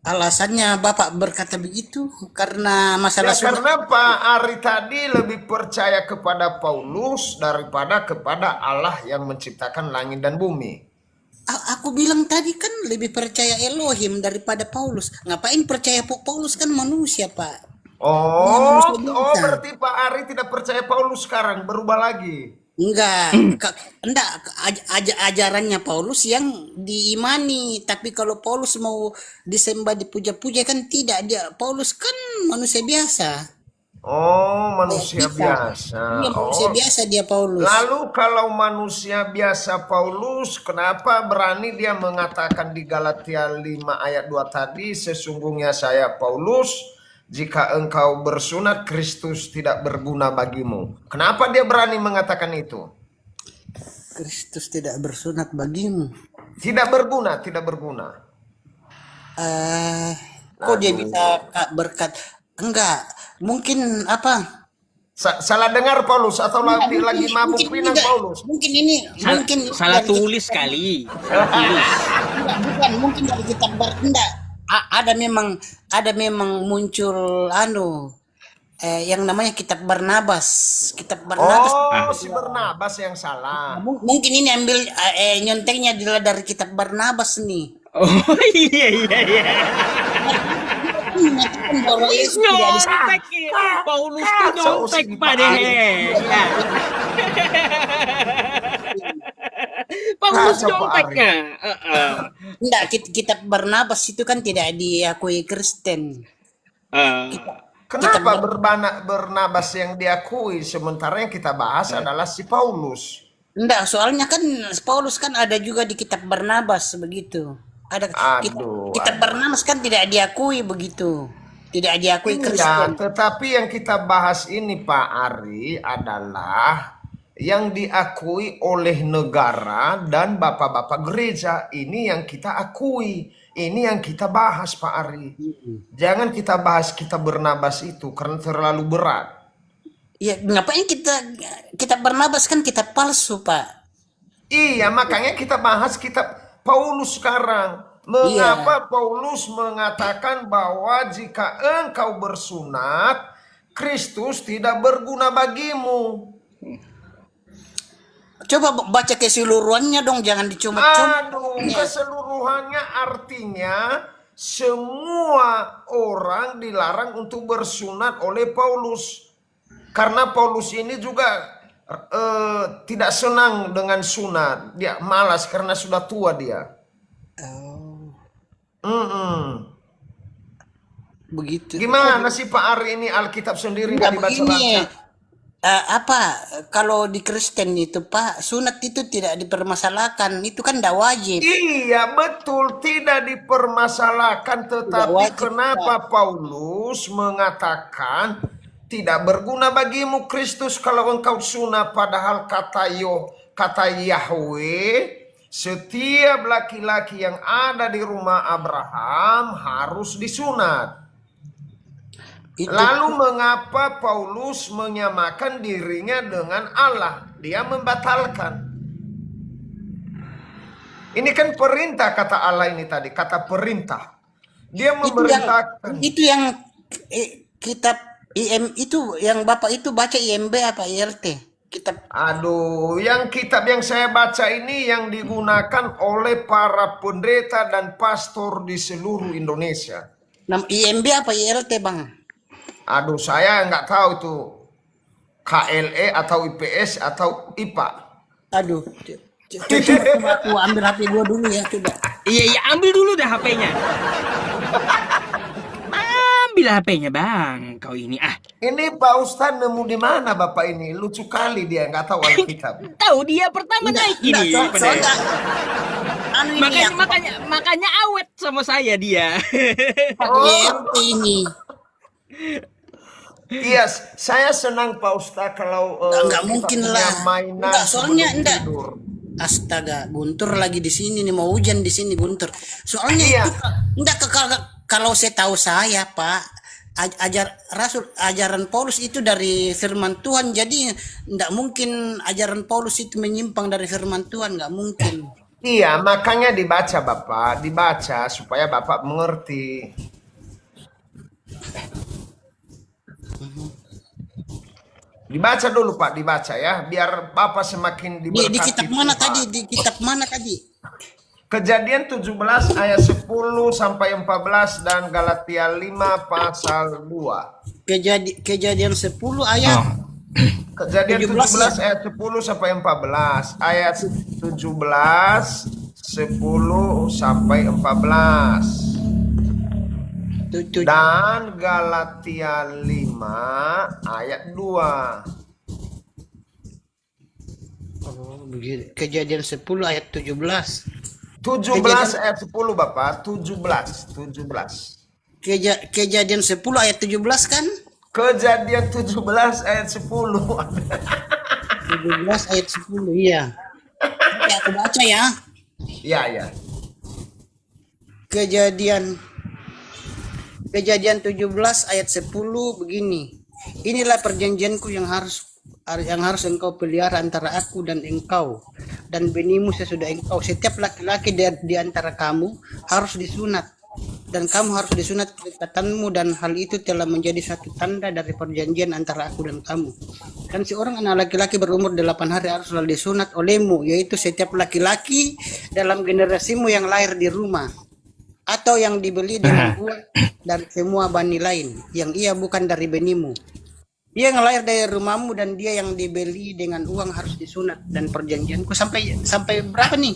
Alasannya Bapak berkata begitu karena masalah Ya, karena Pak Ari tadi lebih percaya kepada Paulus daripada kepada Allah yang menciptakan langit dan bumi. Aku bilang tadi kan lebih percaya Elohim daripada Paulus. Ngapain percaya Paulus kan manusia, Pak. Oh, Manusia biasa. berarti Pak Ari tidak percaya Paulus sekarang, berubah lagi. Enggak, enggak ajarannya Paulus yang diimani, tapi kalau Paulus mau disembah dipuja-puja kan tidak, dia Paulus kan manusia biasa. Oh, manusia Kita. biasa. Iya, manusia Oh, biasa dia Paulus. lalu kalau manusia biasa Paulus, kenapa berani dia mengatakan di Galatia 5 ayat 2 tadi, sesungguhnya saya Paulus, jika engkau bersunat, Kristus tidak berguna bagimu. Kenapa dia berani mengatakan itu? Kristus tidak bersunat bagimu. Tidak berguna, tidak berguna. Kok dia bisa berkat? Enggak, mungkin apa? Salah dengar Paulus atau lagi mabuk mungkin pinang tidak. Paulus? Mungkin ini mungkin Salah dari tulis kali. Salah tulis. bukan mungkin dari kitab enggak. Ada memang muncul yang namanya kitab Barnabas. Kitab Barnabas. Oh, si Barnabas yang salah. Mungkin ini ambil nyonteknya dari kitab Barnabas nih. Oh iya. Mengatakan bahwa Yesus tidak di sana. Nyontek. Paulus tuh nyontek padahal. Ya. Paulus Kacau, Pak nyonteknya. Enggak, kitab Barnabas itu kan tidak diakui Kristen. Kenapa Barnabas yang diakui sementara yang kita bahas adalah si Paulus? Enggak, soalnya kan Paulus kan ada juga di kitab Barnabas begitu. Ada kitab Barnabas kan tidak diakui begitu. Tidak diakui Iya, Kristen. tetapi yang kita bahas ini Pak Ari adalah yang diakui oleh negara dan bapak-bapak gereja. Ini yang kita akui. Ini yang kita bahas Pak Ari. Jangan kita bahas kitab Barnabas itu karena terlalu berat. Ya, ngapain kitab Barnabas kan kitab palsu, Pak. Iya, makanya kita bahas kitab Paulus sekarang. Mengapa Paulus mengatakan bahwa jika engkau bersunat, Kristus tidak berguna bagimu? Coba baca keseluruhannya dong, jangan dicuma-cuma. Keseluruhannya artinya semua orang dilarang untuk bersunat oleh Paulus. Karena Paulus ini juga tidak senang dengan sunat. Dia malas karena sudah tua dia. Begitu. Gimana sih Pak Ari ini Alkitab sendiri nggak dibaca-baca? Kalau di Kristen itu Pak, sunat itu tidak dipermasalahkan, itu kan tidak wajib. Iya betul, tidak dipermasalahkan. Tetapi wajib, kenapa Paulus mengatakan tidak berguna bagimu Kristus kalau engkau sunat, padahal kata Yahweh, setiap laki-laki yang ada di rumah Abraham harus disunat. Lalu mengapa Paulus menyamakan dirinya dengan Allah? Dia membatalkan. Ini kan perintah kata Allah ini tadi, kata perintah. Dia memerintahkan. Itu yang kitab itu yang Bapak itu baca IMB apa ILT? Kitab. Yang kitab yang saya baca ini yang digunakan oleh para pendeta dan pastor di seluruh Indonesia. IMB apa ILT, Bang? Saya nggak tahu itu KLE atau IPS atau IPA. Coba aku ambil HP gua dulu ya, coba. Iya, ambil dulu dah HP-nya. Ambil HP-nya, Bang. Kau ini Ini Pak Ustadz nemu di mana Bapak ini? Lucu kali dia nggak tahu Alkitab. Tahu dia pertama naik ini. Makanya awet sama saya dia. Ini. Iya, saya senang Pak Ustadz kalau nggak mungkin lah. Mainan Soalnya tidur. Astaga, Guntur lagi di sini nih, mau hujan di sini Guntur. Soalnya itu kalau saya tahu saya Pak, ajaran Paulus itu dari firman Tuhan, jadi nggak mungkin ajaran Paulus itu menyimpang dari firman Tuhan, nggak mungkin. Iya, makanya dibaca Bapak, dibaca supaya Bapak mengerti. Dibaca dulu Pak, dibaca ya, biar Bapak semakin diberkati. Di kitab mana tadi? Di kitab mana tadi? Kejadian 17 ayat 10 sampai 14 dan Galatia 5 pasal 2. Kejadian 10 ayat. Kejadian 17 ayat 10 sampai 14. Ayat 17 10 sampai 14. Dan Galatia 5 ayat 2. Begitu. Kejadian 10 ayat 17. 17 ayat 10 Bapak, 17. Kejadian 10 ayat 17 kan? Kejadian 17 ayat 10. 17 ayat 10, iya. Ya, aku baca ya. Iya. Kejadian 17 ayat 10 begini. inilah perjanjianku yang harus engkau pelihara antara aku dan engkau dan benimu sesudah engkau. Setiap laki-laki di antara kamu harus disunat, dan kamu harus disunat kelikatanmu, dan hal itu telah menjadi satu tanda dari perjanjian antara aku dan kamu. Dan seorang anak laki-laki berumur 8 hari haruslah disunat olehmu, yaitu setiap laki-laki dalam generasimu yang lahir di rumah atau yang dibeli dengan uang dari semua bani lain yang ia bukan dari benimu. Dia yang lahir dari rumahmu dan dia yang dibeli dengan uang harus disunat. Dan perjanjianku sampai berapa nih?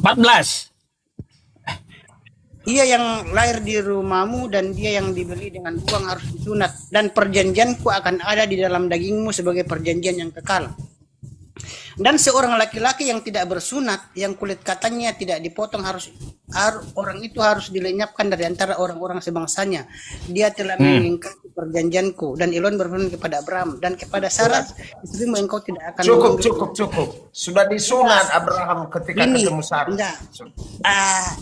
14. Ia yang lahir di rumahmu dan dia yang dibeli dengan uang harus disunat. Dan perjanjianku akan ada di dalam dagingmu sebagai perjanjian yang kekal. Dan seorang laki-laki yang tidak bersunat, yang kulit katanya tidak dipotong, orang itu harus dilenyapkan dari antara orang-orang sebangsanya. Dia telah mengingkari perjanjianku. Dan Elon berfirman kepada Abraham dan kepada Sarah, istrimu, engkau tidak akan Cukup. Sudah disunat Abraham ketika ketemu Sarah. Enggak.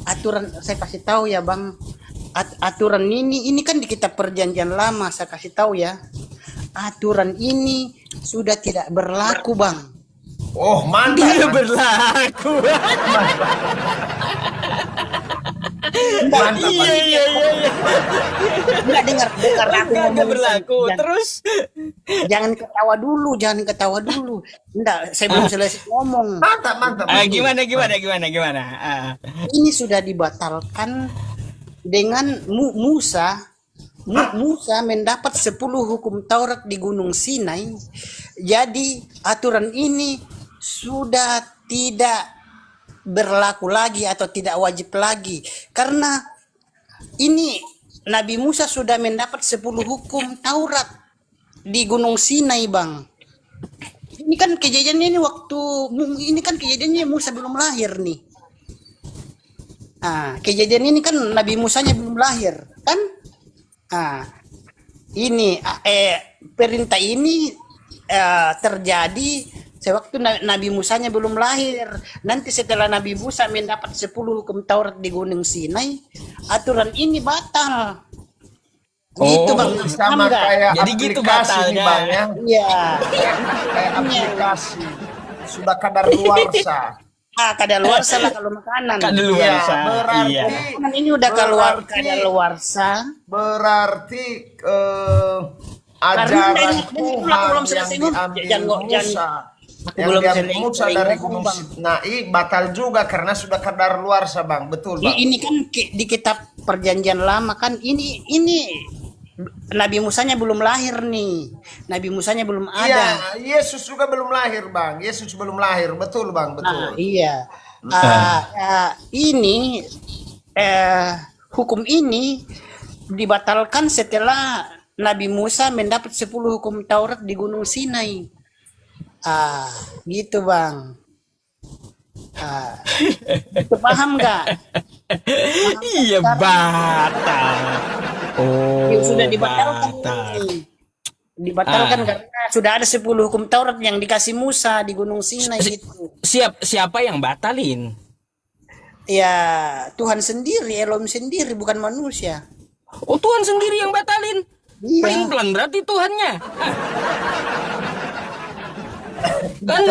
Aturan saya kasih tahu ya Bang. Aturan ini kan di kitab perjanjian lama, saya kasih tahu ya. Aturan ini sudah tidak berlaku Bang. Oh, mantap. Dia berlaku. Mantap. Iya. Enggak dengar aku Kagak berlaku. Terus jangan ketawa dulu. Enggak, saya belum selesai ngomong. Mantap. gimana? Ini sudah dibatalkan dengan Musa mendapat 10 hukum Taurat di Gunung Sinai. Jadi aturan ini sudah tidak berlaku lagi atau tidak wajib lagi, karena ini Nabi Musa sudah mendapat 10 hukum Taurat di Gunung Sinai Bang. Ini kan kejadiannya kejadiannya Musa belum lahir nih. Kejadian ini kan Nabi Musanya belum lahir kan. Ini perintah ini terjadi sewaktu Nabi Musanya belum lahir. Nanti setelah Nabi Musa mendapat 10 hukum Taurat di Gunung Sinai, aturan ini batal. Gitu Bang. Sama kayak jadi gitu aplikasi nih batalnya. Bang ya. Iya. Kayak aplikasi sudah kadaluarsa. Kadaluarsa lah kalau makanan. Kadaluarsa. Ya, berarti Iya. Makanan ini udah keluar kadaluarsa. Berarti Karena ajaran aku belum Tuhan selesai, yang Bang. diambil Musa, yang belum diambil selesai, Musa dari Gunung Sinai batal juga karena sudah kadaluarsa Bang. Betul Bang. Ini kan di kitab perjanjian lama kan ini Nabi Musanya belum lahir nih. Nabi Musanya belum ada. Iya, Yesus juga belum lahir Bang. Yesus belum lahir. Betul Bang, betul. Iya. Ini hukum ini dibatalkan setelah Nabi Musa mendapat 10 hukum Taurat di Gunung Sinai. Gitu Bang. Itu paham nggak? Iya, batal. Sudah dibatalkan batal. ini. Dibatalkan karena sudah ada 10 hukum Taurat yang dikasih Musa di Gunung Sinai gitu. Siapa yang batalin? Ya Tuhan sendiri, Elom sendiri, bukan manusia. Oh, Tuhan sendiri yang batalin. Iya. Pelin-pelan berarti Tuhannya. Kan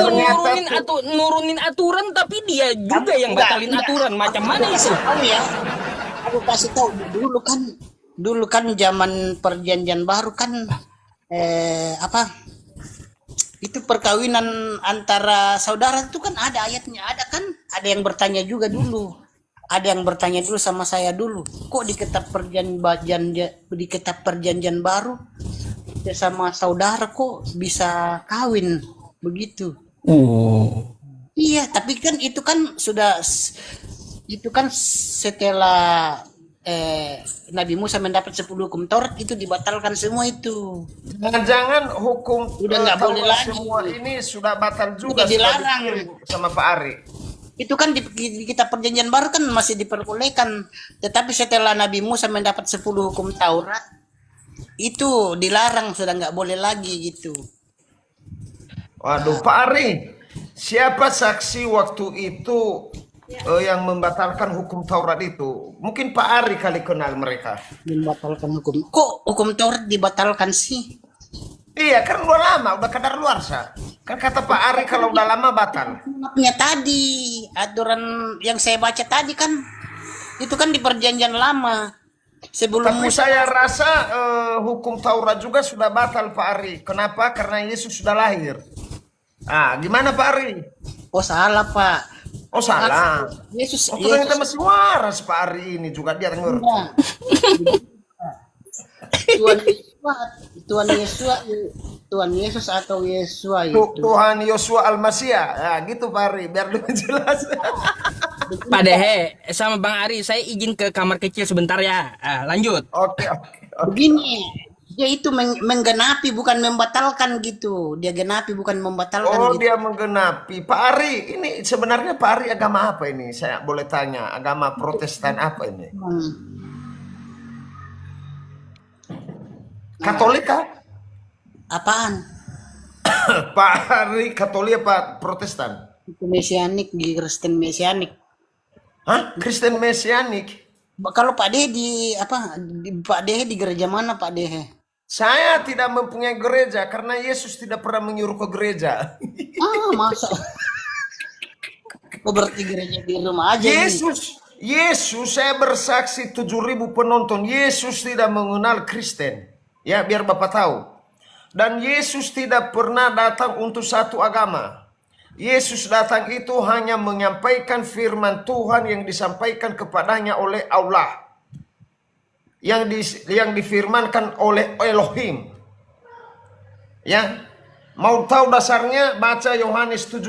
nurunin aturan tapi dia juga yang batalin aturan. Macam mana itu? Aku kasih tahu dulu kan zaman perjanjian baru kan itu perkawinan antara saudara itu kan ada ayatnya, ada yang bertanya juga dulu. Ada yang bertanya dulu sama saya dulu, kok di kitab perjanjian baru sama saudara kok bisa kawin begitu? Iya, tapi kan itu kan setelah Nabi Musa mendapat 10 hukum Taurat itu dibatalkan semua itu. Jangan hukum udah nggak boleh lagi. Semua ini sudah batal juga. Sudah dilarang sama Pak Ari. Itu kan di kitab perjanjian baru kan masih diperbolehkan, tetapi setelah Nabi Musa mendapat 10 hukum Taurat itu dilarang, sudah nggak boleh lagi gitu. Waduh Pak Ari, siapa saksi waktu itu yang membatalkan hukum Taurat itu? Mungkin Pak Ari kali kenal mereka. Membatalkan hukum. Kok hukum Taurat dibatalkan sih? Iya, kan udah lama, udah kadaluarsa. Kan kata Pak Ari kalau udah lama batal. Maafnya tadi, aturan yang saya baca tadi kan, itu kan di perjanjian lama. Sebelum Tapi saya rasa hukum Taurat juga sudah batal Pak Ari. Kenapa? Karena Yesus sudah lahir. Ah, gimana Pak Ari? Oh salah Pak. Oh salah. Yesus, Oh ternyata Yesus masih waras Pak Ari ini juga dia ngerti. enggak. Tuhan Yesus, Tuhan Yesus, Tuhan Yesus atau Yesua itu. Tuhan Yosua Al-Masiyah. Ya gitu Pak Ari, biar lebih jelas. Pak Dehe sama Bang Ari, saya izin ke kamar kecil sebentar ya. Lanjut. Oke. Begini, dia itu menggenapi bukan membatalkan gitu. Dia genapi bukan membatalkan Oh, gitu. dia menggenapi. Pak Ari, ini sebenarnya Pak Ari agama apa ini? Saya boleh tanya, agama Protestan apa ini? Katolik kah? Apaan? Pak Ari Katolik apa Protestan? Itu Mesianik, di Kristen Mesianik. Hah? Kristen Mesianik? Kalau Pak Dehe Pak Dehe di gereja mana Pak Dehe? Saya tidak mempunyai gereja karena Yesus tidak pernah menyuruh ke gereja. Masa? Oh berarti gereja di rumah aja nih. Yesus, saya bersaksi 7.000 penonton. Yesus tidak mengenal Kristen. Ya, biar Bapak tahu. Dan Yesus tidak pernah datang untuk satu agama. Yesus datang itu hanya menyampaikan firman Tuhan yang disampaikan kepadanya oleh Allah. Yang difirmankan oleh Elohim. Ya. Mau tahu dasarnya baca Yohanes 17.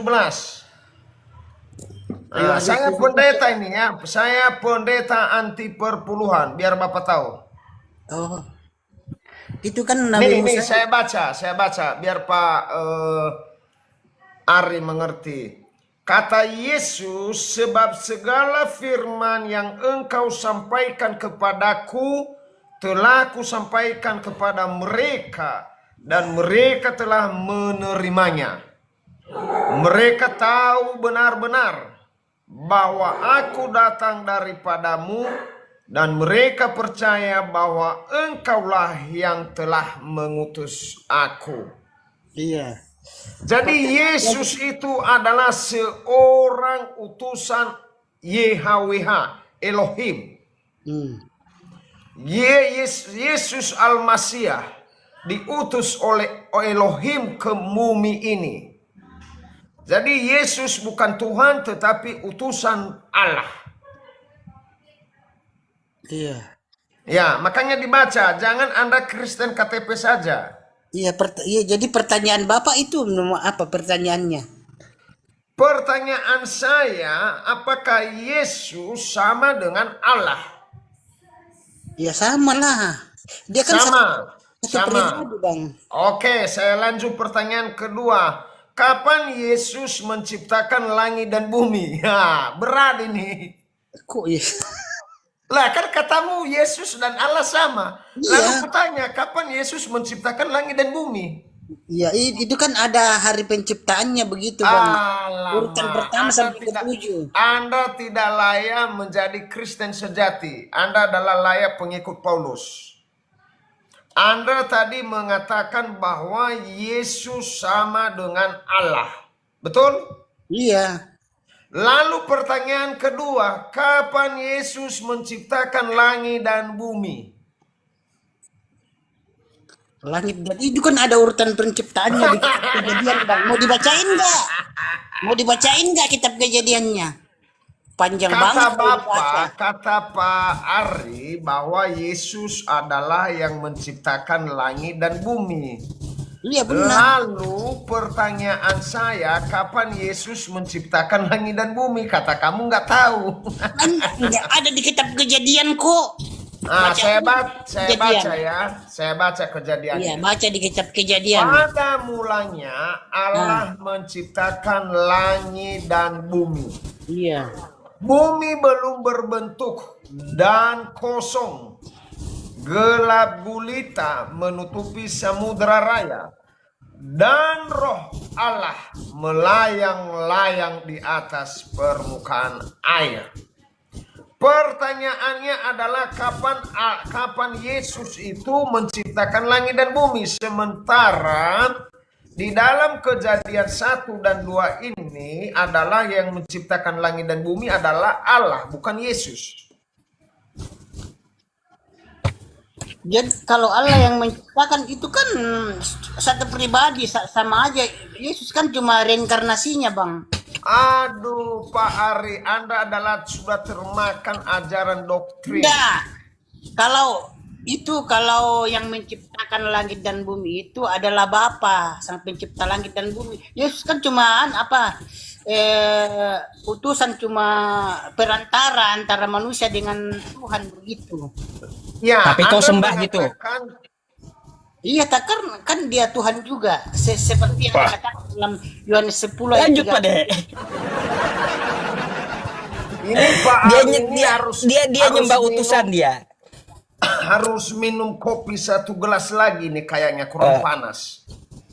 Nah, saya pendeta ini ya. Saya pendeta anti perpuluhan biar Bapak tahu. Oh. Itu kan Nabi Nih, Musa. saya baca biar Pak Ari mengerti. Kata Yesus, sebab segala firman yang engkau sampaikan kepadaku telah kusampaikan kepada mereka dan mereka telah menerimanya. Mereka tahu benar-benar bahwa aku datang daripadamu dan mereka percaya bahwa engkaulah yang telah mengutus aku. Iya. Jadi Yesus itu adalah seorang utusan YHWH, Elohim. Yesus Al-Masiyah diutus oleh Elohim ke bumi ini. Jadi Yesus bukan Tuhan tetapi utusan Allah. Iya. Ya, makanya dibaca, jangan Anda Kristen KTP saja. Iya, jadi pertanyaan Bapak itu apa pertanyaannya? Pertanyaan saya, apakah Yesus sama dengan Allah? Ya sama lah. Dia kan Sama. satu pribadi, Bang. Oke, saya lanjut pertanyaan kedua. Kapan Yesus menciptakan langit dan bumi? Ya, berat ini. Kok ya? Lah kan katamu Yesus dan Allah sama. Iya. Lalu kutanya, kapan Yesus menciptakan langit dan bumi? Iya, itu kan ada hari penciptaannya begitu, Bang. Alamak, Urutan pertama sampai ke-7. Anda tidak layak menjadi Kristen sejati. Anda adalah layak pengikut Paulus. Anda tadi mengatakan bahwa Yesus sama dengan Allah. Betul? Iya. Lalu pertanyaan kedua, kapan Yesus menciptakan langit dan bumi? Langit dan itu kan ada urutan penciptaannya di kitab Kejadian, Bang. Mau dibacain nggak? Mau dibacain nggak kitab Kejadiannya? Panjang banget. Kata Pak Ari bahwa Yesus adalah yang menciptakan langit dan bumi. Iya benar. Lalu pertanyaan saya, kapan Yesus menciptakan langit dan bumi? Kata kamu nggak tahu. Nggak ada di kitab Kejadian kok. Nah, saya baca Kejadian. ya. Saya baca Kejadian. Iya, baca di kitab Kejadian. Pada mulanya Allah menciptakan langit dan bumi. Iya. Bumi belum berbentuk dan kosong. Gelap gulita menutupi samudera raya. dan Roh Allah melayang-layang di atas permukaan air. Pertanyaannya adalah kapan Yesus itu menciptakan langit dan bumi, sementara di dalam Kejadian 1 dan 2 ini adalah yang menciptakan langit dan bumi adalah Allah, bukan Yesus. Jadi kalau Allah yang menciptakan itu kan satu pribadi sama aja. Yesus kan cuma reinkarnasinya, Bang. Aduh, Pak Ari, Anda adalah sudah termakan ajaran doktrin. Enggak. Kalau yang menciptakan langit dan bumi itu adalah Bapa, Sang Pencipta langit dan bumi. Yesus kan cumaan utusan, cuma perantara antara manusia dengan Tuhan begitu. Ya, Tapi kau Anda sembah gitu. mengatakan, Iya, tak kan dia Tuhan juga. Seperti yang dikatakan dalam Yohanes 10 ayat Lanjut 3. Pak De. ini Pak Dia Ari ini dia harus dia, dia harus nyembah minum- utusan dia. harus minum kopi 1 gelas lagi nih, kayaknya kurang panas.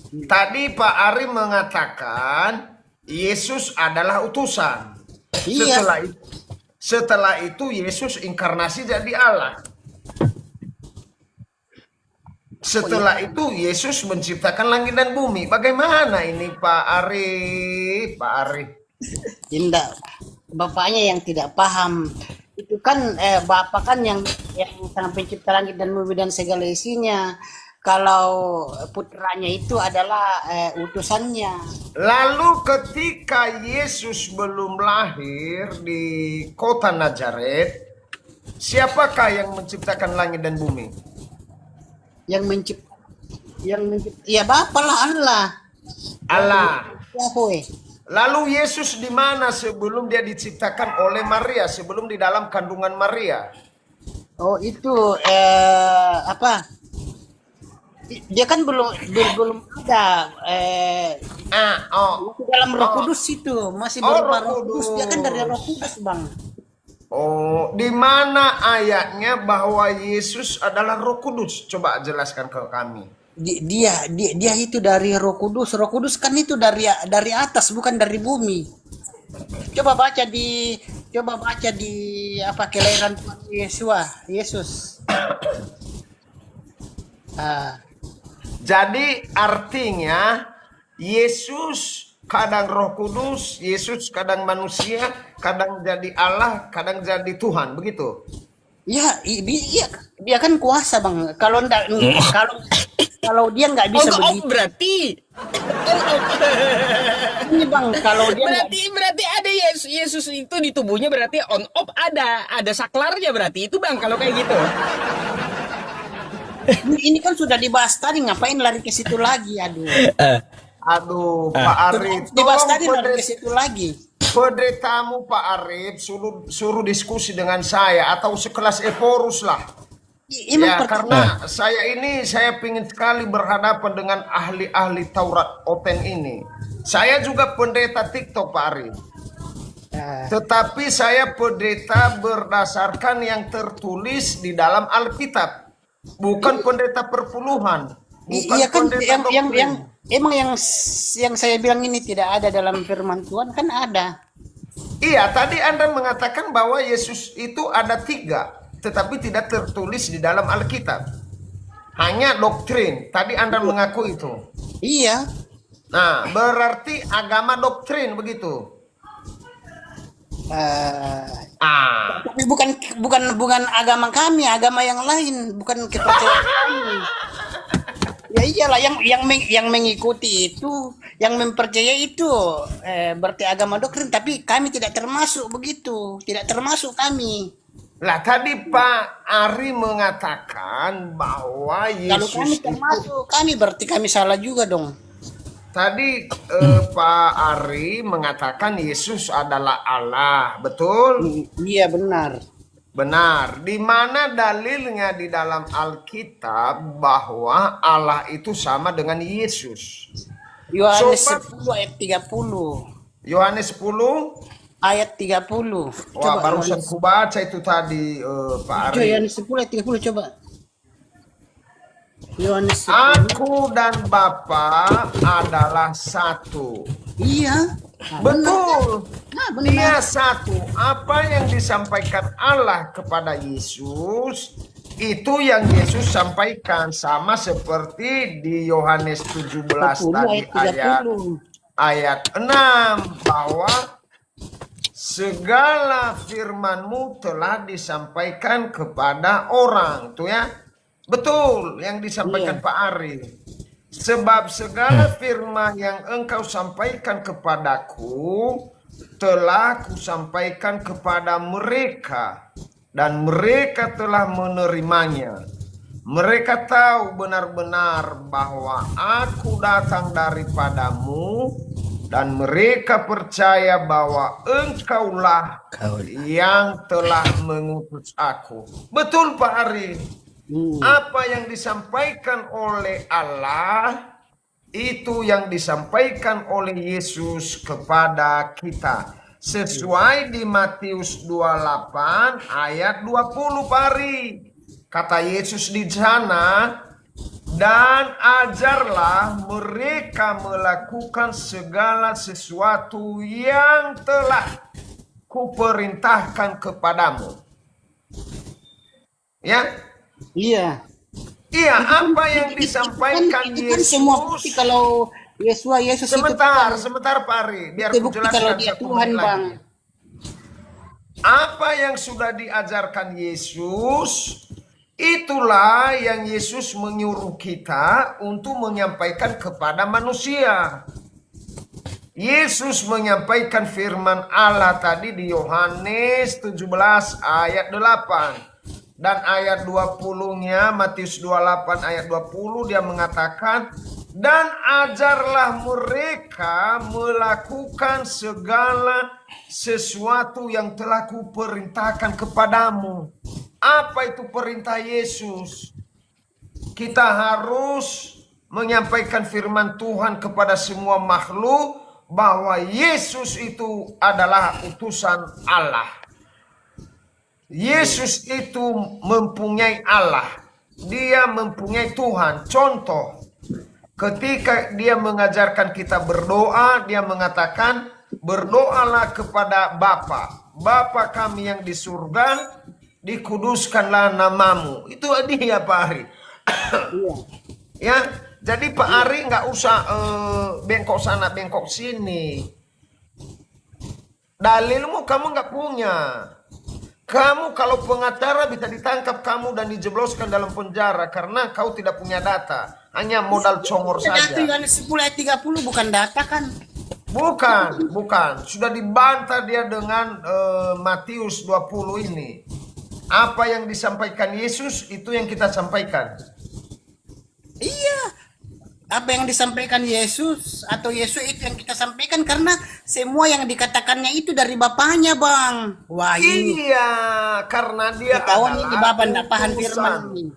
Tadi Pak Ari mengatakan Yesus adalah utusan. Iya. Setelah itu Yesus inkarnasi jadi Allah. Setelah itu Yesus menciptakan langit dan bumi. Bagaimana ini Pak Ari? Pak Ari. Tidak, bapaknya yang tidak paham. Itu kan bapak kan yang Sang Pencipta langit dan bumi dan segala isinya. Kalau putranya itu adalah utusannya. Lalu ketika Yesus belum lahir di kota Nazaret, siapakah yang menciptakan langit dan bumi? Yang mencipta ya Bapa lah, Allah. Allah. Yahweh. Lalu Yesus di mana sebelum dia diciptakan oleh Maria, sebelum di dalam kandungan Maria? Oh, itu dia kan belum ada masih dalam Roh Kudus itu, masih Oh, berupa Roh Roh Kudus. Dia kan dari Roh Kudus, Bang. Oh, di mana ayatnya bahwa Yesus adalah Roh Kudus? Coba jelaskan ke kami. Dia itu dari Roh Kudus. Roh Kudus kan itu dari atas, bukan dari bumi. Coba baca di kelahiran Tuhan Yesus. Jadi artinya Yesus kadang Roh Kudus, Yesus kadang manusia, kadang jadi Allah, kadang jadi Tuhan, begitu? Ya, dia kan kuasa, Bang. Kalau dia nggak bisa begitu. Berarti Ini, Bang, kalau dia berarti ada Yesus itu di tubuhnya, berarti on off ada saklarnya, berarti itu Bang kalau kayak gitu. ini kan sudah dibahas tadi, ngapain lari ke situ lagi? Aduh, Pak Arif, Dibahas tadi tolong lari ke situ lagi. pendetamu Pak Arif suruh diskusi dengan saya atau sekelas Eporus lah. Ya, karena saya ingin sekali berhadapan dengan ahli-ahli Taurat Open ini. Saya juga pendeta TikTok Pak Arif. Tetapi saya pendeta berdasarkan yang tertulis di dalam Alkitab. Bukan pendeta perpuluhan. Bukan Iya kan, pendeta doktrin. emang yang saya bilang ini tidak ada dalam firman Tuhan, kan ada. Iya, tadi Anda mengatakan bahwa Yesus itu ada 3, tetapi tidak tertulis di dalam Alkitab. Hanya doktrin. Tadi Anda mengaku itu. Iya. Nah, berarti agama doktrin begitu. Tapi bukan agama kami, agama yang lain, bukan kepercayaan kami. Ya iyalah, yang mengikuti itu, yang mempercayai itu berarti agama doktrin, tapi kami tidak termasuk begitu, tidak termasuk kami. Lah tadi Pak Ari mengatakan bahwa Kalau Yesus kami termasuk, kami berarti kami salah juga dong. tadi Pak Ari mengatakan Yesus adalah Allah, betul? Iya, benar. Benar. Di mana dalilnya di dalam Alkitab bahwa Allah itu sama dengan Yesus? Yohanes Sobat. 10 ayat 30. Yohanes 10. Ayat 30. Wah, barusan ku baca itu tadi Pak Ari. Yohanes 10 ayat 30, coba. Yohanes 10. Aku dan Bapa adalah satu. Iya. Nah, benar. Betul. Nah, Dia benar. satu. Apa yang disampaikan Allah kepada Yesus, itu yang Yesus sampaikan. Sama seperti di Yohanes 17 10 tadi ayat 30. ayat 6. Bahwa segala firman-Mu telah disampaikan kepada orang. Tuh ya. Betul yang disampaikan Iya. Pak Ari. Sebab segala firman yang Engkau sampaikan kepadaku telah kusampaikan kepada mereka, dan mereka telah menerimanya. Mereka tahu benar-benar bahwa aku datang daripadamu, dan mereka percaya bahwa Engkaulah yang telah mengutus aku. Betul Pak Ari. Apa yang disampaikan oleh Allah, itu yang disampaikan oleh Yesus kepada kita. Sesuai di Matius 28 ayat 20 Pak Ari. Kata Yesus di sana, dan ajarlah mereka melakukan segala sesuatu yang telah kuperintahkan kepadamu. Ya. Iya. Iya, apa yang disampaikan Itu kan semua bukti Yesus. kalau Yesus Sebentar Pak Ari, biar itu ku bukti kalau jelaskan dia satu Tuhan, menit Bang. lagi. Apa yang sudah diajarkan Yesus, itulah yang Yesus menyuruh kita untuk menyampaikan kepada manusia. Yesus menyampaikan firman Allah tadi di Yohanes 17 ayat 8. Dan ayat 20-nya, Matius 28 ayat 20, dia mengatakan, dan ajarlah mereka melakukan segala sesuatu yang telah kuperintahkan kepadamu. Apa itu perintah Yesus? Kita harus menyampaikan firman Tuhan kepada semua makhluk, bahwa Yesus itu adalah utusan Allah. Yesus itu mempunyai Allah. Dia mempunyai Tuhan. Contoh, ketika dia mengajarkan kita berdoa, dia mengatakan, berdoalah kepada Bapa. Bapa kami yang di surga, dikuduskanlah namamu. Itu dia Pak Ari. Ya, jadi Pak Ari nggak usah bengkok sana, bengkok sini. Dalilmu kamu nggak punya. Kamu kalau pengacara bisa ditangkap kamu dan dijebloskan dalam penjara karena kau tidak punya data. Hanya modal congor saja. Data Yohanes 10 ayat 30 bukan data kan? Bukan. Sudah dibantah dia dengan Matius 20 ini. Apa yang disampaikan Yesus, itu yang kita sampaikan. Iya. Apa yang disampaikan Yesus atau Yesus itu yang kita sampaikan, karena semua yang dikatakannya itu dari Bapaknya, Bang. Wah, ini Iya, karena dia ketahuan ini Bapak adalah enggak paham utusan. firman ini.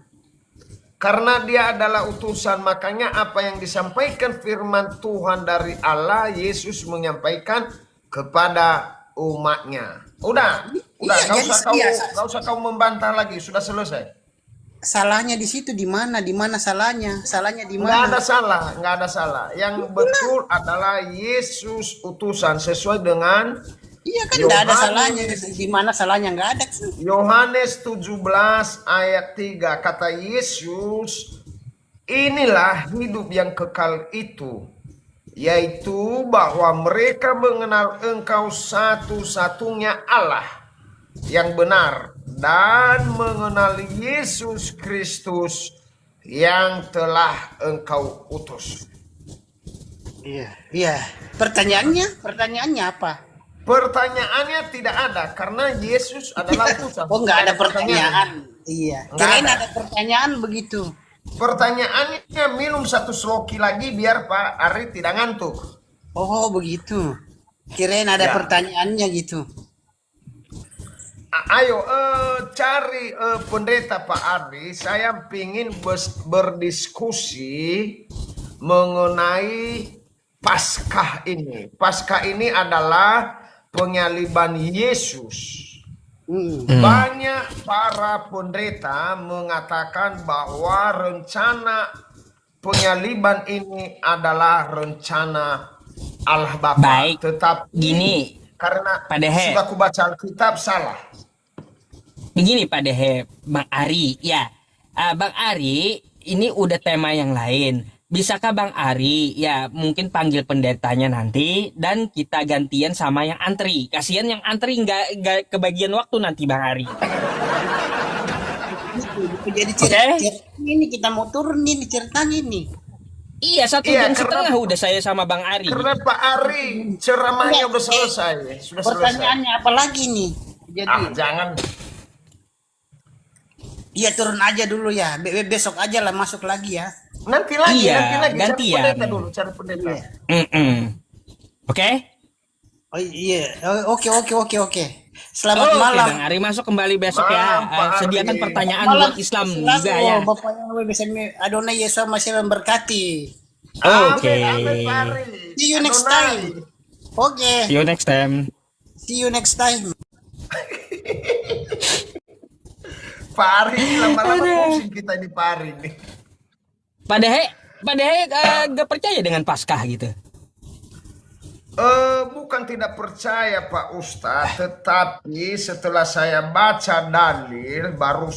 Karena dia adalah utusan, makanya apa yang disampaikan firman Tuhan dari Allah, Yesus menyampaikan kepada umatnya. Udah, Iya, gak usah kau membantah lagi, sudah selesai. Salahnya di situ di mana? Di mana salahnya? Salahnya di Nggak mana? ada salah. Yang betul adalah Yesus utusan sesuai dengan Iya kan enggak ada Yohanes. salahnya. Di mana salahnya? Enggak ada. Yohanes 17 ayat 3. Kata Yesus, inilah hidup yang kekal itu, yaitu bahwa mereka mengenal Engkau satu-satunya Allah yang benar, dan mengenal Yesus Kristus yang telah Engkau utus. Iya. Pertanyaannya apa? Pertanyaannya tidak ada, karena Yesus adalah utusan. Oh, enggak ada pertanyaan. Iya. Nggak Kirain ada. ada pertanyaan begitu. Pertanyaannya minum satu sloki lagi biar Pak Ari tidak ngantuk. Oh, begitu. Kirain ada Ya. pertanyaannya gitu. Ayo cari pendeta Pak Ari. Saya ingin berdiskusi mengenai Paskah ini. Paskah ini adalah penyaliban Yesus. Banyak para pendeta mengatakan bahwa rencana penyaliban ini adalah rencana Allah Bapa. Baik. Tetapi Gini, karena Pak Dehe. sudah kubaca Alkitab salah. Begini Pak Dehe, Bang Ari, ya. Bang Ari, ini udah tema yang lain. Bisakah Bang Ari, ya mungkin panggil pendetanya nanti dan kita gantian sama yang antri. Kasihan yang antri nggak kebagian waktu nanti Bang Ari. Jadi Oke. cerita ini kita mau turun ini ceritanya ini. Iya, 1 Iya, jam karena- setengah udah saya sama Bang Ari. Karena Pak Ari ceramahnya udah selesai. Sudah selesai. Pertanyaannya apa lagi nih? Jadi Jangan. iya turun aja dulu ya. Besok aja lah masuk lagi ya. Nanti lagi, Iya, nanti lagi. gantian. Cari pendeta dulu, cari pendeta. Iya. Oke? Oh iya. Oke. Selamat Oke, malam. Bang Ari masuk kembali besok ya. Malam, Pak Ari. Sediakan pertanyaan Malam buat Islam selalu, juga ya. Bapak yang bisa Adonai Yesus masih memberkati. Oke. Amin, amin, Pak Ari. See you next Adonai. time. Oke. See you next time. See you next time. Pak Ari, lama-lama pusing kita ini Pak Ari nih. Pak Dehe gak percaya dengan Paskah gitu. Bukan tidak percaya Pak Ustadz, tetapi setelah saya baca dalil baru